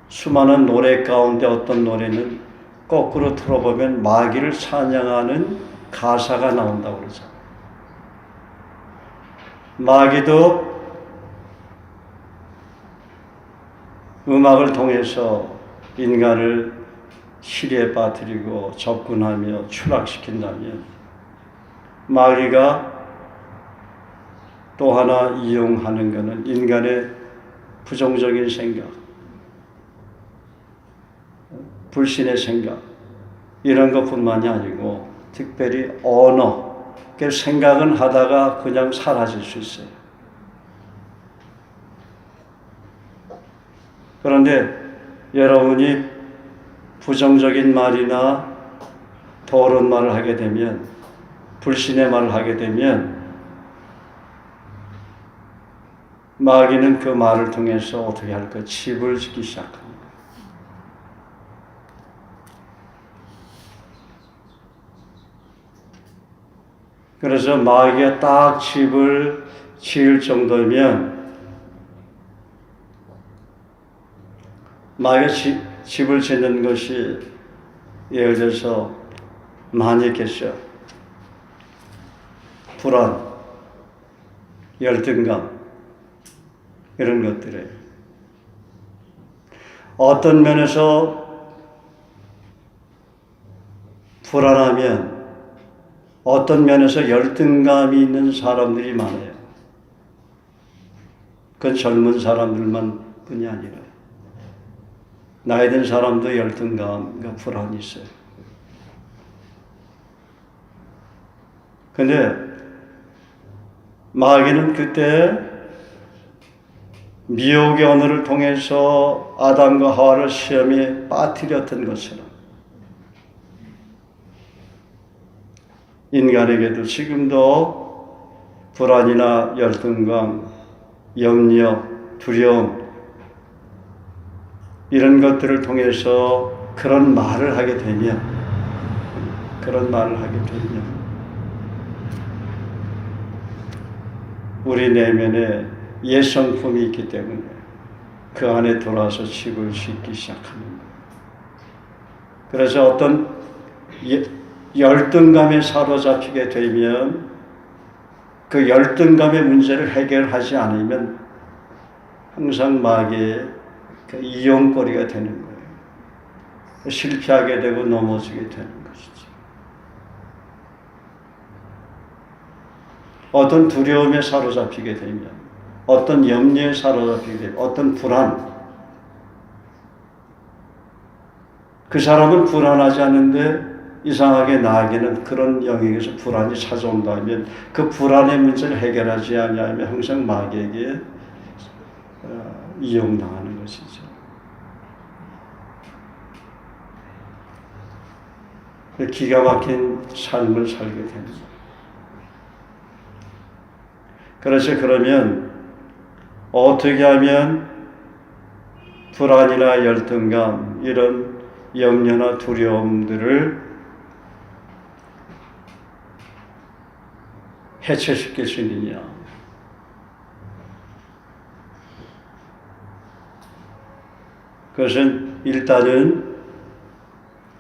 수많은 노래 가운데 어떤 노래는 거꾸로 틀어보면 마귀를 찬양하는 가사가 나온다고 그러죠. 마귀도 음악을 통해서 인간을 시리에 빠뜨리고 접근하며 추락시킨다면, 마귀가 또 하나 이용하는 것은 인간의 부정적인 생각, 불신의 생각, 이런 것뿐만이 아니고 특별히 언어, 생각은 하다가 그냥 사라질 수 있어요. 그런데 여러분이 부정적인 말이나 더러운 말을 하게 되면, 불신의 말을 하게 되면 마귀는 그 말을 통해서 어떻게 할까? 집을 짓기 시작합니다. 그래서 마귀가 딱 집을 지을 정도면, 마귀가 집을 짓는 것이 예를 들어서 많이 있겠죠. 불안, 열등감, 이런 것들에 어떤 면에서 불안하면 어떤 면에서 열등감이 있는 사람들이 많아요. 그건 젊은 사람들만 뿐이 아니라 나이 든 사람도 열등감과 불안이 있어요. 근데 마귀는 그때 미혹의 언어를 통해서 아담과 하와를 시험에 빠뜨렸던 것처럼 인간에게도 지금도 불안이나 열등감, 염려, 두려움, 이런 것들을 통해서 그런 말을 하게 되면 우리 내면에 옛 성품이 있기 때문에 그 안에 돌아서 집을 짓기 시작합니다. 그래서 어떤 열등감에 사로잡히게 되면 그 열등감의 문제를 해결하지 않으면 항상 마귀의 그 이용거리가 되는 거예요. 실패하게 되고 넘어지게 되는 것이죠. 어떤 두려움에 사로잡히게 되면, 어떤 염려에 사로잡히게 되면, 어떤 불안, 그 사람은 불안하지 않은데 이상하게 나에게는 그런 영역에서 불안이 찾아온다면 그 불안의 문제를 해결하지 않으면 항상 마귀에게 이용당하는 것이죠. 기가 막힌 삶을 살게 됩니다. 그래서 그러면 어떻게 하면 불안이나 열등감, 이런 염려나 두려움들을 해체시킬 수 있느냐? 그것은 일단은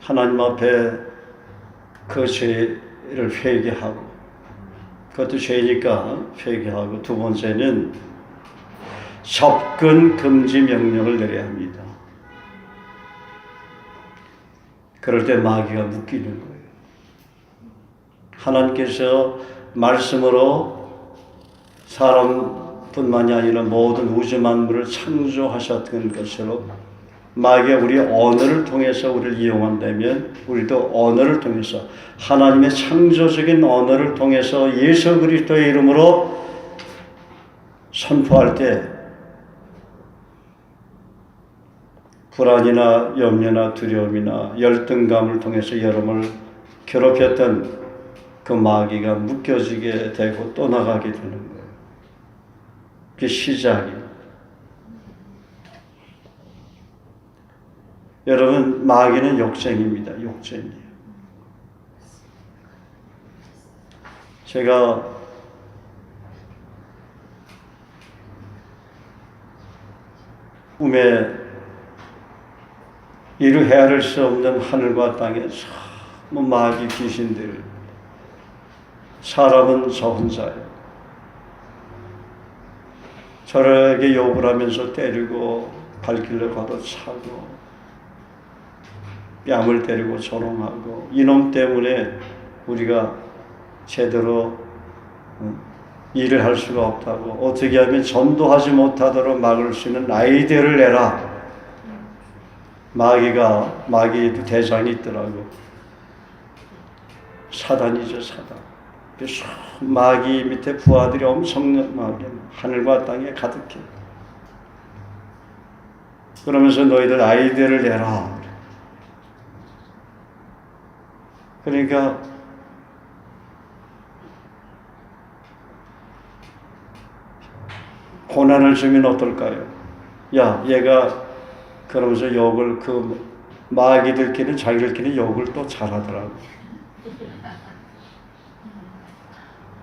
하나님 앞에 그 죄를 회개하고, 그것도 죄니까 회개하고, 두 번째는 접근 금지 명령을 내려야 합니다. 그럴 때 마귀가 묶이는 거예요. 하나님께서 말씀으로 사람뿐만이 아니라 모든 우주 만물을 창조하셨던 것으로 마귀가 우리 언어를 통해서 우리를 이용한다면 우리도 언어를 통해서 하나님의 창조적인 언어를 통해서 예수 그리스도의 이름으로 선포할 때 불안이나 염려나 두려움이나 열등감을 통해서 여러분을 괴롭혔던 그 마귀가 묶여지게 되고 떠나가게 되는 거예요. 그게 시작이에요. 여러분, 마귀는 욕쟁이입니다. 욕쟁이에요. 제가 꿈에 이루 헤아릴 수 없는 하늘과 땅에 뭐 마귀 귀신들, 사람은 저 혼자예요. 저에게 욕을 하면서 때리고 발길로 걷어차고 뺨을 때리고 조롱하고, 이놈 때문에 우리가 제대로 일을 할 수가 없다고, 어떻게 하면 전도하지 못하도록 막을 수 있는 아이디어를 내라. 마귀도 대장이 있더라고. 사단이죠, 사단. 그래서 마귀 밑에 부하들이 엄청나게 하늘과 땅에 가득해. 그러면서 너희들 아이디어를 내라. 그러니까 고난을 주면 어떨까요? 야, 얘가 그러면서 욕을, 그 마귀들끼리는 자기들끼리 욕을 또 잘하더라고.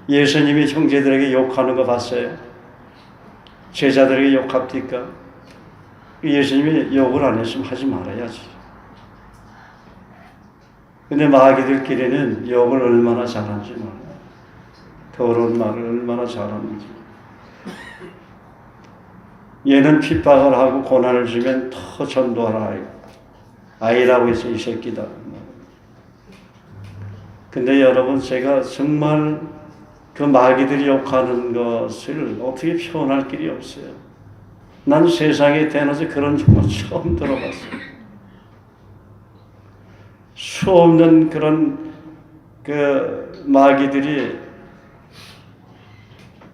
예수님이 형제들에게 욕하는 거 봤어요? 제자들에게 욕합니까? 예수님이 욕을 안 했으면 하지 말아야지. 근데 마귀들끼리는 욕을 얼마나 잘하는지 몰라요. 더러운 말을 얼마나 잘하는지. 얘는 핍박을 하고 고난을 주면 더 전도하라. 아이라고 해서 이 새끼다. 근데 여러분, 제가 정말 그 마귀들이 욕하는 것을 어떻게 표현할 길이 없어요. 난 세상에 태어나서 그런 말 처음 들어봤어요. 수없는 그런 그 마귀들이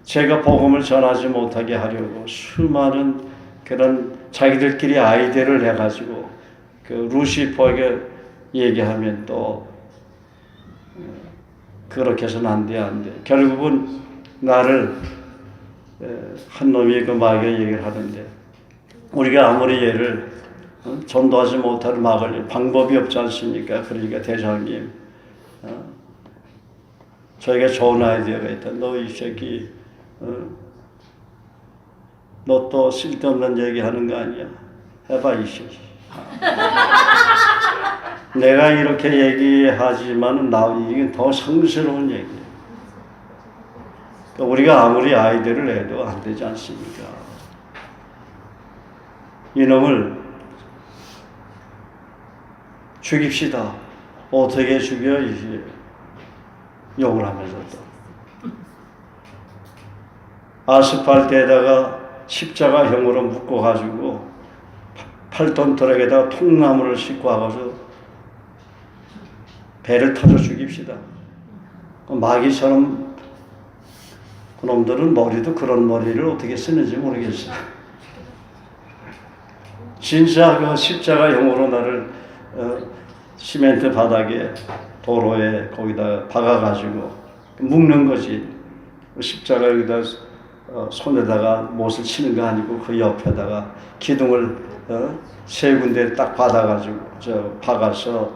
제가 복음을 전하지 못하게 하려고 수많은 그런 자기들끼리 아이디어를 내가지고 그 루시퍼에게 얘기하면 또 그렇게 해서는 안 돼. 결국은 나를 한 놈이 그 마귀가 얘기를 하는데, 우리가 아무리 얘를 전도하지 못할 막을 방법이 없지 않습니까? 그러니까 대장님, 저에게 좋은 아이디어가 있다. 너 이 새끼, 너 또 쓸데없는 얘기하는 거 아니야? 해봐 이 새끼. 내가 이렇게 얘기하지만 이게 더 성스러운 얘기예요. 우리가 아무리 아이들을 해도 안 되지 않습니까? 이놈을 죽입시다. 어떻게 죽여? 욕을 하면서 또 아스팔트에다가 십자가형으로 묶어가지고 8톤 트럭에다가 통나무를 싣고 와가지고 배를 타서 죽입시다. 마귀처럼 그놈들은 머리도 그런 머리를 어떻게 쓰는지 모르겠어요. 진짜 그 십자가형으로 나를 시멘트 바닥에 도로에 거기다 박아가지고 묶는 거지. 십자가 여기다 손에다가 못을 치는 거 아니고 그 옆에다가 기둥을 세 군데 딱 받아가지고 박아서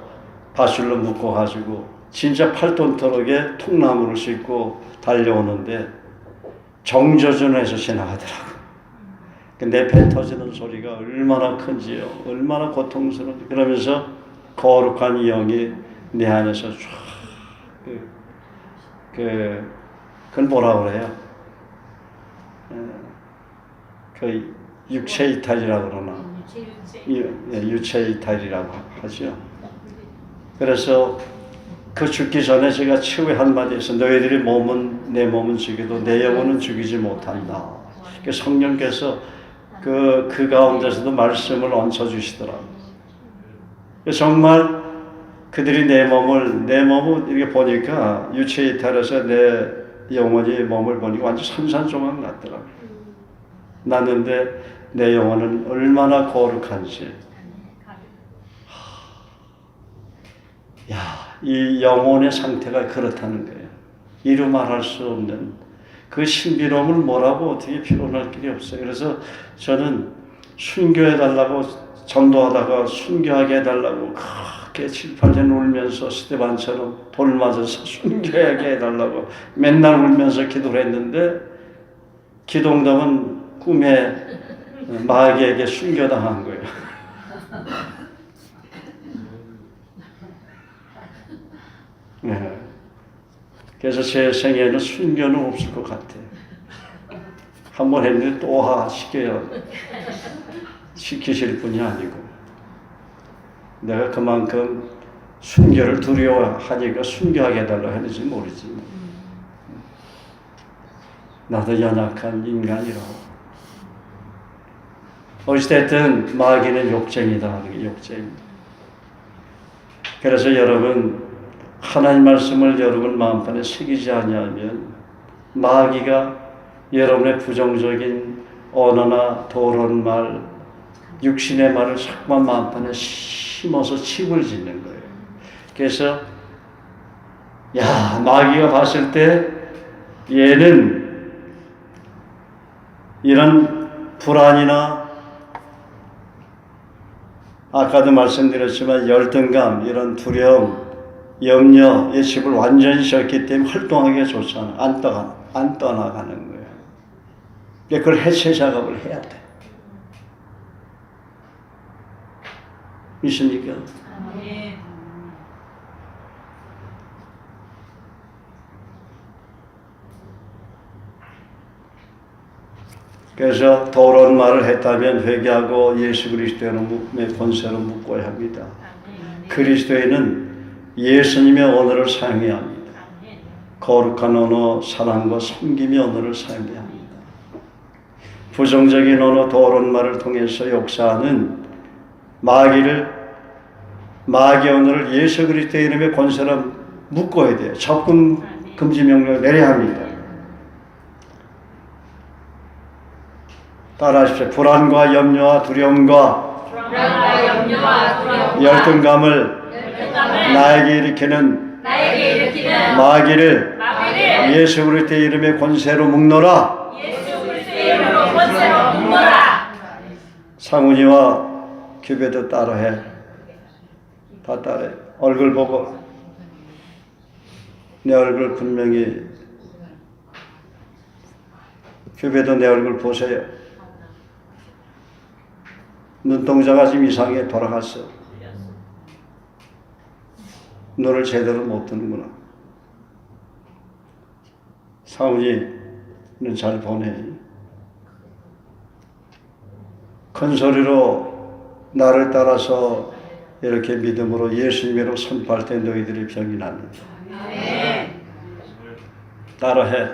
바줄로 묶어가지고 진짜 8톤 트럭에 통나무를 싣고 달려오는데 정저준에서 지나가더라고. 내 배 터지는 소리가 얼마나 큰지요. 얼마나 고통스러운지. 그러면서 거룩한 영이 내 안에서 쫙 그걸 뭐라 그래요? 그 육체 이탈이라고 그러나? 유체 이탈이라고 하죠. 그래서 그 죽기 전에 제가 최후의 한마디에서 너희들이 내 몸은 죽여도 내 영혼은 죽이지 못한다. 성령께서 그 가운데서도 말씀을 얹혀주시더라고요. 정말 그들이 내 몸을 이렇게 보니까 유체 이탈해서 내 영혼이 몸을 보니까 완전 산산조각 났더라고요. 났는데 내 영혼은 얼마나 거룩한지. 이 영혼의 상태가 그렇다는 거예요. 이루 말할 수 없는 그 신비로움을 뭐라고 어떻게 표현할 길이 없어요. 그래서 저는 순교해달라고 전도하다가 순교하게 해달라고 그렇게 7, 8년 울면서 스테반처럼 돌 맞아서 순교하게 해달라고 맨날 울면서 기도를 했는데 기도응답은 꿈에 마귀에게 순교당한 거예요. 네. 그래서 제 생에는 순교는 없을 것 같아요. 한번 했는데 또 시키실 분이 아니고 내가 그만큼 순교를 두려워하니까 순교하게 해달라고 했는지 모르지. 나도 연약한 인간이라고. 어찌됐든 마귀는 욕쟁이다. 욕쟁이. 그래서 여러분 하나님 말씀을 여러분 마음판에 새기지 아니하면 마귀가 여러분의 부정적인 언어나 더러운 말, 육신의 말을 자꾸만 마음판에 심어서 침을 짓는 거예요. 그래서 마귀가 봤을 때 얘는 이런 불안이나 아까도 말씀드렸지만 열등감, 이런 두려움, 염려의 집을 완전히 졌기 때문에 활동하기가 좋지 않아. 안 떠나가는 거예요. 그걸 해체 작업을 해야 돼. 믿습니까? 그래서 더러운 말을 했다면 회개하고 예수 그리스도의 권세로 묶어야 합니다. 그리스도인은 예수님의 언어를 사용해야 합니다. 거룩한 언어, 사랑과 섬김의 언어를 사용해야 합니다. 부정적인 언어, 더러운 말을 통해서 역사하는 마귀 언어를 예수 그리스도의 이름의 권세로 묶어야 돼요. 접근 금지 명령을 내려야 합니다. 따라하십시오. 불안과 염려와 두려움과 열등감을 나에게 일으키는 마귀를 예수 그리스도의 이름의 권세로 묶노라. 상훈이와 규배도 따라해. 다 따라해. 얼굴 보고 내 얼굴 분명히 규배도 내 얼굴 보세요. 눈동자가 지금 이상하게 돌아갔어. 눈을 제대로 못 뜨는구나. 사훈이는 잘 보내. 큰 소리로 나를 따라서 이렇게 믿음으로 예수님으로 선포할 때 너희들이 병이 납니다. 따라해.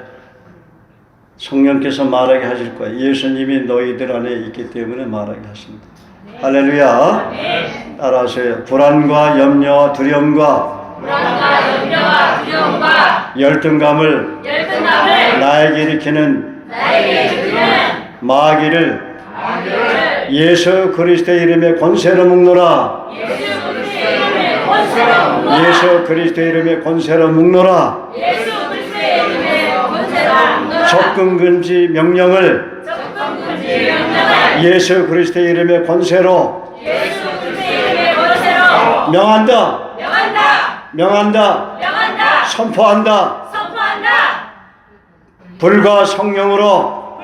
성령께서 말하게 하실 거야. 예수님이 너희들 안에 있기 때문에 말하게 하십니다. 할렐루야. 따라하세요. 불안과 염려와 두려움과 열등감을 나에게 일으키는 마귀를 예수 그리스도의 이름에 권세로 묶노라. 예수 그리스도의 이름에 권세로 묶노라. 접근 금지 명령을 예수 그리스도의 이름에 권세로 명한다. 선포한다. 불과 성령으로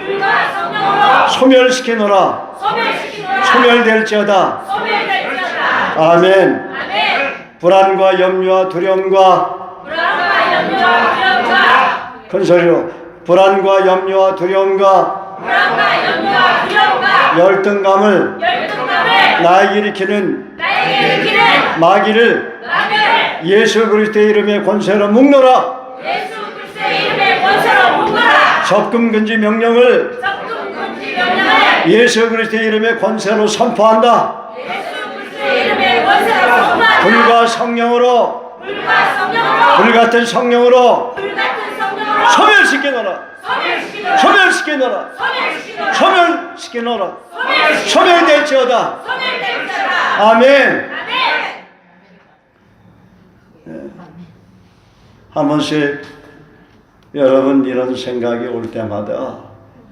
소멸시키노라. 소멸될지어다. 아멘. 불안과 염려와 두려움과 큰 소리로 불안과 염려와 두려움과 열등감을 나에게 일으키는 마귀를 예수 그리스도의 이름에 권세로 묶노라. 접근 금지 명령을 예수 그리스도의 이름에 권세로 선포한다. 불과 성령으로 불같은 성령으로 소멸시켜놓으라. 소멸될지어다. 아멘. 한 번씩 여러분 이런 생각이 올 때마다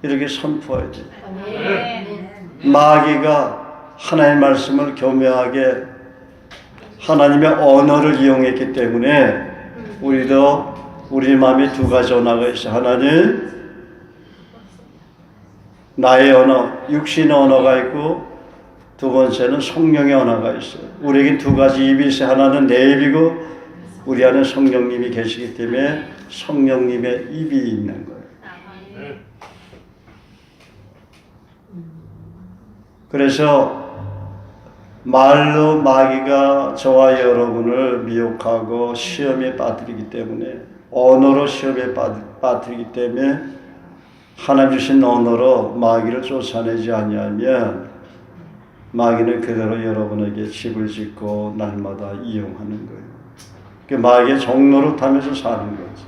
이렇게 선포해야 돼요. 마귀가 하나님의 말씀을 교묘하게 하나님의 언어를 이용했기 때문에 우리도 우리 마음에 두 가지 언어가 있어요. 하나는 나의 언어, 육신의 언어가 있고 두 번째는 성령의 언어가 있어요. 우리에겐 두 가지 입이 있어요. 하나는 내 입이고 우리 안에 성령님이 계시기 때문에 성령님의 입이 있는 거예요. 그래서 말로 마귀가 저와 여러분을 미혹하고 시험에 빠뜨리기 때문에 언어로 시험에 빠뜨리기 때문에 하나님 주신 언어로 마귀를 쫓아내지 아니하면 마귀는 그대로 여러분에게 집을 짓고 날마다 이용하는 거예요. 그 마귀의 종로로 타면서 사는 거죠.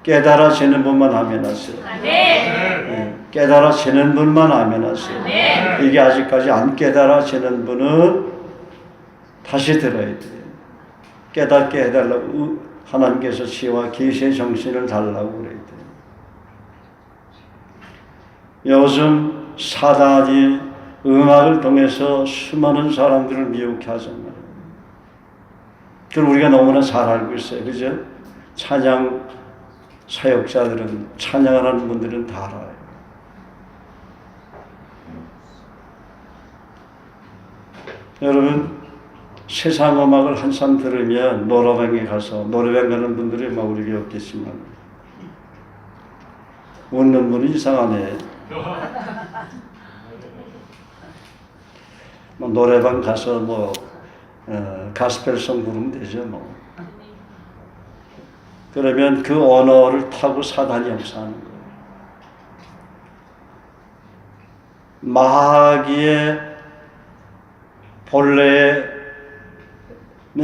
깨달아지는 분만 아멘 하세요. 네. 깨달아지는 분만 아멘 하세요. 이게 아직까지 안 깨달아지는 분은 다시 들어야 돼요. 깨닫게 해달라고 하나님께서 지혜와 계시의 정신을 달라고 그래야 돼요. 요즘 사단이 음악을 통해서 수많은 사람들을 미혹해 하잖아요. 그걸 우리가 너무나 잘 알고 있어요. 그죠? 찬양 사역자들은, 찬양하는 분들은 다 알아요. 여러분, 세상 음악을 한참 들으면 노래방에 가서, 노래방 가는 분들이 막 우리가 없겠지만, 웃는 분이 이상하네. 뭐 노래방 가서 가스펠송 부르면 되죠, 뭐. 그러면 그 언어를 타고 사단이 역사하는 거예요. 마귀의 본래는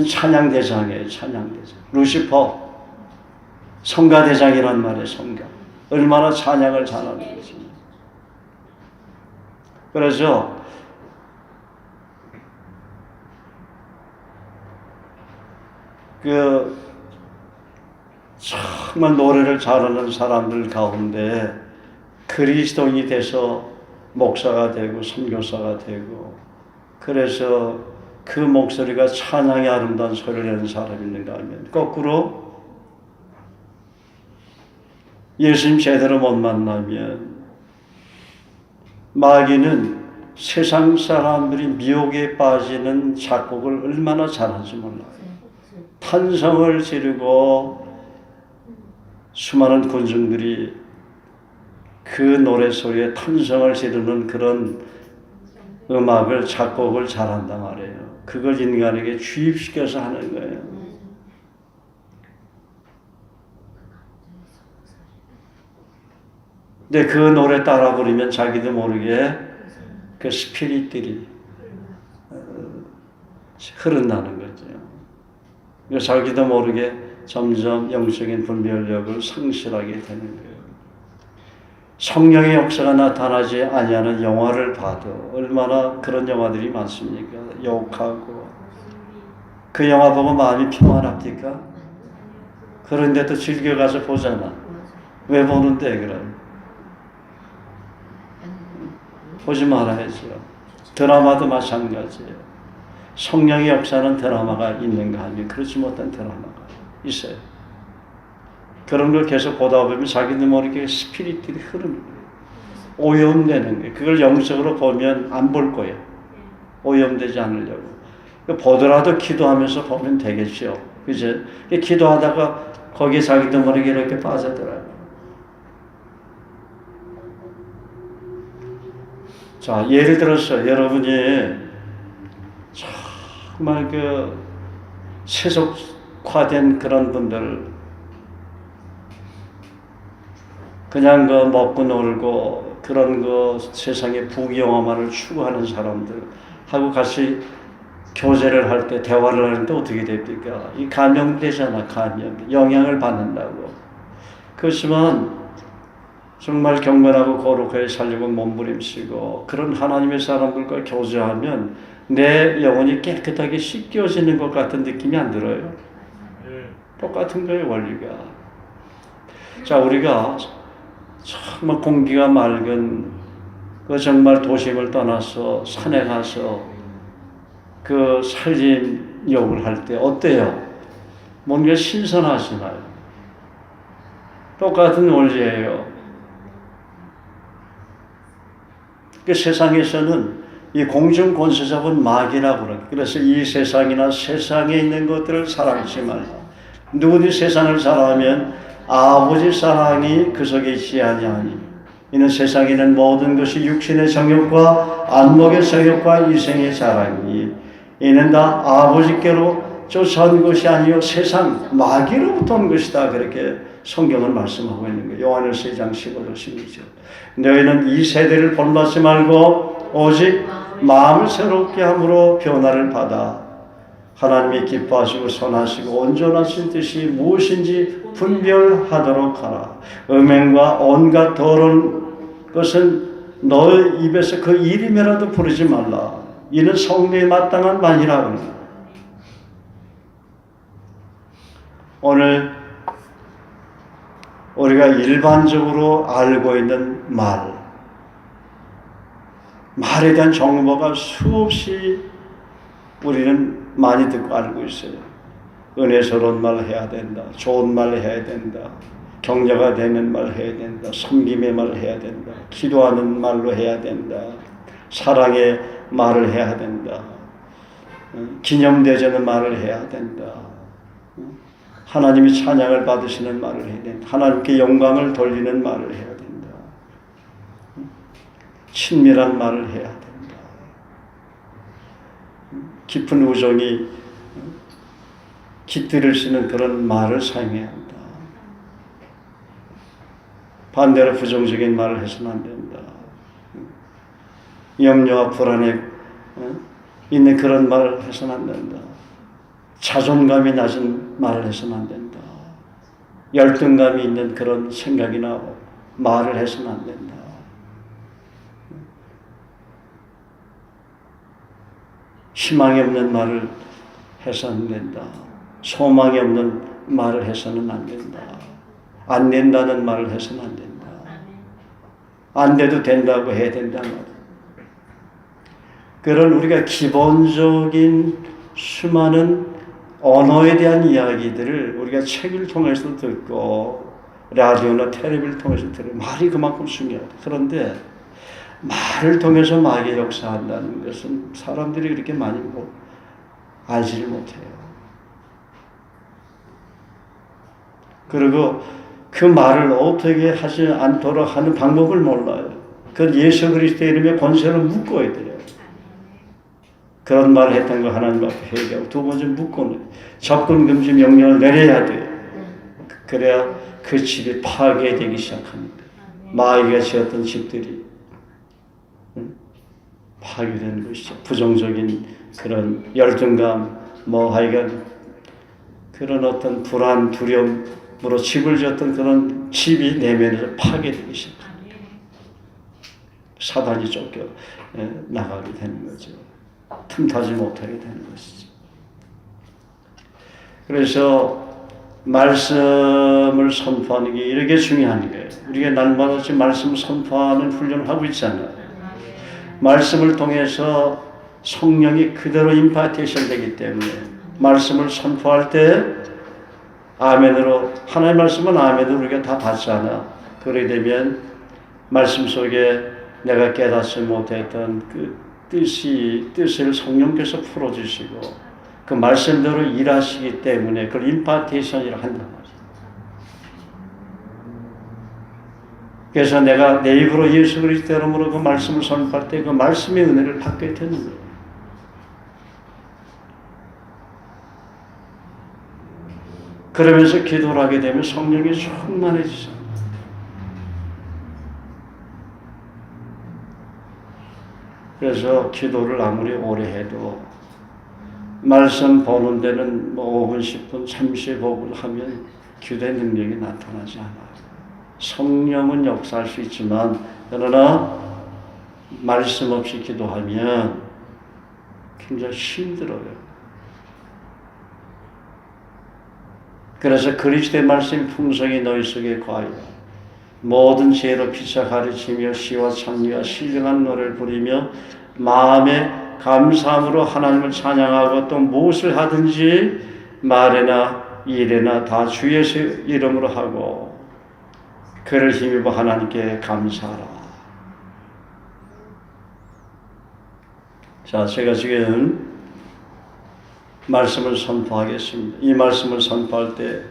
찬양대장이에요, 찬양대장. 루시퍼, 성가대장이란 말이에요, 성가. 얼마나 찬양을 잘하는지. 그래서 정말 노래를 잘하는 사람들 가운데 그리스도인이 돼서 목사가 되고 선교사가 되고 그래서 그 목소리가 찬양의 아름다운 소리를 내는 사람이 있는가 하면 거꾸로 예수님 제대로 못 만나면 마귀는 세상 사람들이 미혹에 빠지는 작곡을 얼마나 잘하는지 몰라요. 탄성을 지르고 수많은 군중들이 그 노래 소리에 탄성을 지르는 그런 음악을 작곡을 잘한단 말이에요. 그걸 인간에게 주입시켜서 하는 거예요. 근데 그 노래 따라 부르면 자기도 모르게 그 스피릿들이 흐른다는 거죠. 자기도 모르게 점점 영적인 분별력을 상실하게 되는 거예요. 성령의 역사가 나타나지 아니하는 영화를 봐도 얼마나 그런 영화들이 많습니까? 욕하고 그 영화 보고 마음이 평안합니까? 그런데도 즐겨가서 보잖아. 왜 보는데 그럼? 보지 말아야죠. 드라마도 마찬가지예요. 성령의 역사는 드라마가 있는가 하면 그렇지 못한 드라마가 있어요. 그런 걸 계속 보다 보면 자기도 모르게 스피릿들이 흐르는 거예요. 오염되는 거예요. 그걸 영적으로 보면 안 볼 거예요. 오염되지 않으려고. 보더라도 기도하면서 보면 되겠죠. 그죠? 기도하다가 거기에 자기도 모르게 이렇게 빠져들어요. 자, 예를 들어서 여러분이 정말 그 세속화된 그런 분들, 그냥 그 먹고 놀고 그런 거 세상의 부귀영화만을 추구하는 사람들 하고 같이 교제를 할 때, 대화를 할 때 어떻게 됩니까? 이 감염되잖아, 감염. 영향을 받는다고. 그렇지만 정말 경건하고 거룩하게 살려고 몸부림치고 그런 하나님의 사람들과 교제하면 내 영혼이 깨끗하게 씻겨지는 것 같은 느낌이 안 들어요? 똑같은 거예요, 원리가. 자, 우리가 정말 공기가 맑은 그 정말 도심을 떠나서 산에 가서 그 살림욕을 할 때 어때요? 뭔가 신선하시나요? 똑같은 원리예요. 그 세상에서는 이 공중 권세 잡은 마귀라고 그래요. 그래서 이 세상이나 세상에 있는 것들을 사랑하지 말라. 누구든지 세상을 사랑하면 아버지 사랑이 그 속에 있지 아니하니 이는 세상에 있는 모든 것이 육신의 정욕과 안목의 정욕과 이생의 자랑이니 이는 다 아버지께로 쫓아온 것이 아니요 세상 마귀로부터 온 것이다. 그렇게 성경은 말씀하고 있는 거예요. 요한일서 2장 15절 16절. 너희는 이 세대를 본받지 말고 오직 마음을 새롭게 함으로 변화를 받아 하나님이 기뻐하시고 선하시고 온전하신 뜻이 무엇인지 분별하도록 하라. 음행과 온갖 더러운 것은 너의 입에서 그 이름이라도 부르지 말라. 이는 성례에 마땅한 말이라고 합니다. 오늘 우리가 일반적으로 알고 있는 말에 대한 정보가 수없이 우리는 많이 듣고 알고 있어요. 은혜스러운 말 해야 된다. 좋은 말 해야 된다. 격려가 되는 말 해야 된다. 섬김의 말 해야 된다. 기도하는 말로 해야 된다. 사랑의 말을 해야 된다. 기념되자는 말을 해야 된다. 하나님이 찬양을 받으시는 말을 해야 된다. 하나님께 영광을 돌리는 말을 해야 된다. 친밀한 말을 해야 된다. 깊은 우정이 깃들일 수 있는 그런 말을 사용해야 한다. 반대로 부정적인 말을 해서는 안 된다. 염려와 불안에 있는 그런 말을 해서는 안 된다. 자존감이 낮은 말을 해서는 안 된다. 열등감이 있는 그런 생각이나 말을 해서는 안 된다. 희망이 없는 말을 해서는 안 된다. 소망이 없는 말을 해서는 안 된다. 안 된다는 말을 해서는 안 된다. 안 돼도 된다고 해야 된다는 말. 그런 우리가 기본적인 수많은 언어에 대한 이야기들을 우리가 책을 통해서 듣고 라디오나 텔레비를 통해서 들으면 말이 그만큼 중요하다. 그런데 말을 통해서 마귀가 역사한다는 것은 사람들이 그렇게 많이 알지를 못해요. 그리고 그 말을 어떻게 하지 않도록 하는 방법을 몰라요. 그건 예수 그리스도의 이름의 권세를 묶어야 돼요. 그런 말을 했던 거 하나님 앞에 회개하고, 두 번째 묶고는 접근 금지 명령을 내려야 돼요. 그래야 그 집이 파괴되기 시작합니다. 마귀가 지었던 집들이 파괴되는 것이죠. 부정적인 그런 열등감, 하여간 그런 어떤 불안, 두려움으로 집을 지었던 그런 집이 내면에서 파괴되기 시작합니다. 사단이 쫓겨 나가게 되는 거죠. 틈타지 못하게 되는 것이죠. 그래서 말씀을 선포하는 게 이렇게 중요한 거예요. 우리가 날마다 지금 말씀을 선포하는 훈련을 하고 있잖아요. 말씀을 통해서 성령이 그대로 임파테이션 되기 때문에 말씀을 선포할 때 아멘으로, 하나님의 말씀은 아멘으로 우리가 다 받잖아. 그러게 되면 말씀 속에 내가 깨닫지 못했던 그 뜻을 성령께서 풀어주시고 그 말씀대로 일하시기 때문에 그걸 임파테이션이라고 한단 말이에요. 그래서 내가 내 입으로 예수 그리스도 이름으로 그 말씀을 선포할 때 그 말씀의 은혜를 받게 되는 거예요. 그러면서 기도를 하게 되면 성령이 충만해지죠. 그래서 기도를 아무리 오래 해도 말씀 보는 데는 5분, 10분, 35분 하면 기도의 능력이 나타나지 않아요. 성령은 역사할 수 있지만 그러나 말씀 없이 기도하면 굉장히 힘들어요. 그래서 그리스도의 말씀이 풍성히 너희 속에 거하여 모든 지혜로 피차 가르치며 시와 찬미와 신령한 노래를 부리며 마음에 감사함으로 하나님을 찬양하고 또 무엇을 하든지 말에나 일에나 다 주 예수 이름으로 하고 그를 힘입어 하나님께 감사하라. 자, 제가 지금 말씀을 선포하겠습니다. 이 말씀을 선포할 때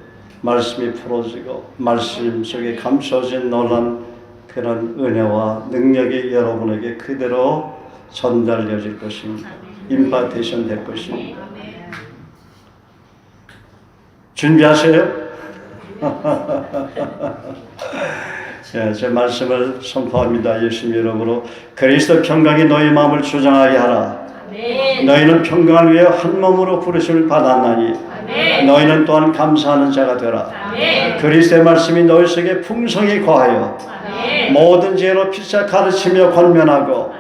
말씀이 풀어지고 말씀 속에 감춰진 놀란 그런 은혜와 능력이 여러분에게 그대로 전달되어질 것입니다. 임파테이션 될 것입니다. 준비하세요? 자, 제 말씀을 선포합니다. 예수님 이름으로 그리스도 평강이 너희 마음을 주장하게 하라. 너희는 평강을 위해 한 몸으로 부르심을 받았나니 너희는 또한 감사하는 자가 되라. 그리스도의 말씀이 너희 속에 풍성히 거하여 모든 지혜로 피차 가르치며 권면하고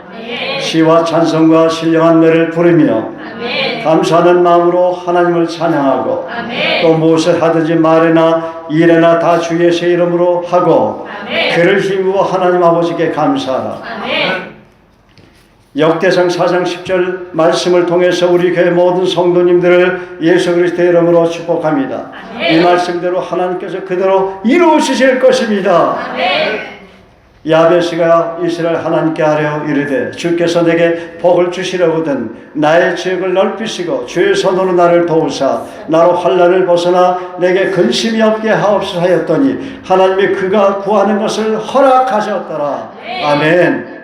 시와 찬송과 신령한 노래를 부르며 감사하는 마음으로 하나님을 찬양하고 또 무엇을 하든지 말이나 일에나 다 주 예수의 이름으로 하고 그를 힘입어 하나님 아버지께 감사하라. 역대상 4장 10절 말씀을 통해서 우리 교회 모든 성도님들을 예수 그리스도의 이름으로 축복합니다. 이 말씀대로 하나님께서 그대로 이루어지실 것입니다. 야베스가 이스라엘 하나님께 하려 이르되 주께서 내게 복을 주시려거든 나의 지역을 넓히시고 주의 손으로 나를 도우사 나로 환난을 벗어나 내게 근심이 없게 하옵소서 하였더니 하나님이 그가 구하는 것을 허락하셨더라. 아멘.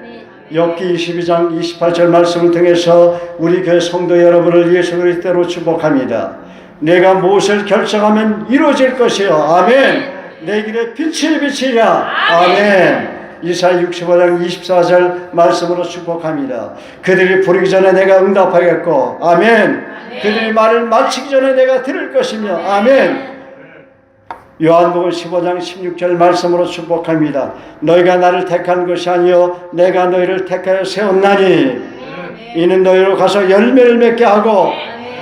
욥기 22장 28절 말씀을 통해서 우리 교회 성도 여러분을 예수 그리스도로 축복합니다. 내가 무엇을 결정하면 이루어질 것이요. 아멘. 내 길에 빛을 비치랴. 아멘. 이사야 65장 24절 말씀으로 축복합니다. 그들이 부르기 전에 내가 응답하겠고 아멘. 그들이 말을 마치기 전에 내가 들을 것이며 아멘. 요한복음 15장 16절 말씀으로 축복합니다. 너희가 나를 택한 것이 아니요 내가 너희를 택하여 세웠나니 이는 너희로 가서 열매를 맺게 하고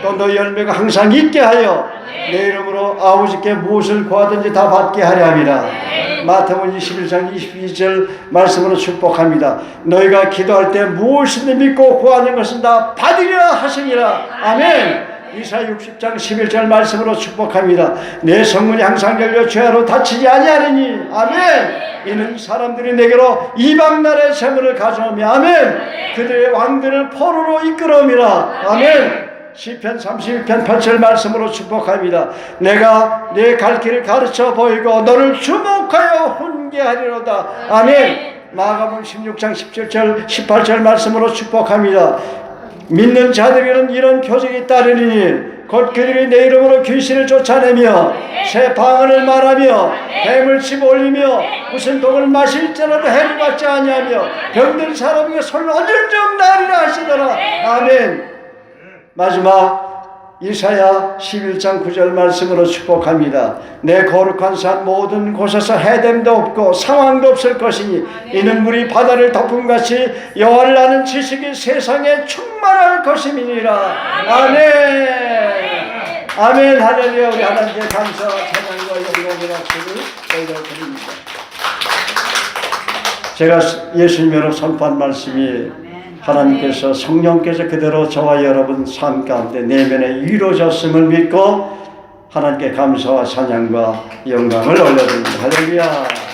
또 너희 열매가 항상 있게 하여 내 이름으로 아버지께 무엇을 구하든지 다 받게 하려 함이라. 마태복음 21장 22절 말씀으로 축복합니다. 너희가 기도할 때 무엇이든 믿고 구하는 것은 다 받으리라 하시니라. 아멘. 이사야 60장 11절 말씀으로 축복합니다. 내 성문이 항상 열려 죄로 닫히지 아니하리니 아멘. 이는 사람들이 내게로 이방 나라의 재물을 가져오며 아멘. 그들의 왕들을 포로로 이끌어오미라 아멘. 시편 32편 8절 말씀으로 축복합니다. 내가 내 갈 길을 가르쳐 보이고 너를 주목하여 훈계하리로다 아멘. 마가복음 16장 17절 18절 말씀으로 축복합니다. 믿는 자들에게는 이런 표적이 따르리니 곧 그들이 내 이름으로 귀신을 쫓아내며 새 방언을 말하며 뱀을 집어올리며 무슨 독을 마실지라도 해를 받지 아니하며 병든 사람에게 손을 언제쯤 나으리라 하시더라 아멘. 마지막 이사야 11장 9절 말씀으로 축복합니다. 내 거룩한 산 모든 곳에서 해됨도 없고 상황도 없을 것이니 이는 물이 바다를 덮음같이 여호와를 아는 지식이 세상에 충만할 것임이니라 아멘. 아멘 할렐루야. 우리 하나님께 감사와 찬양과 영광의 박수를 올려드립니다. 제가 예수님으로 선포한 말씀이 하나님께서 성령께서 그대로 저와 여러분 삶 가운데 내면에 이루어졌음을 믿고 하나님께 감사와 찬양과 영광을 올려드립니다. 할렐루야.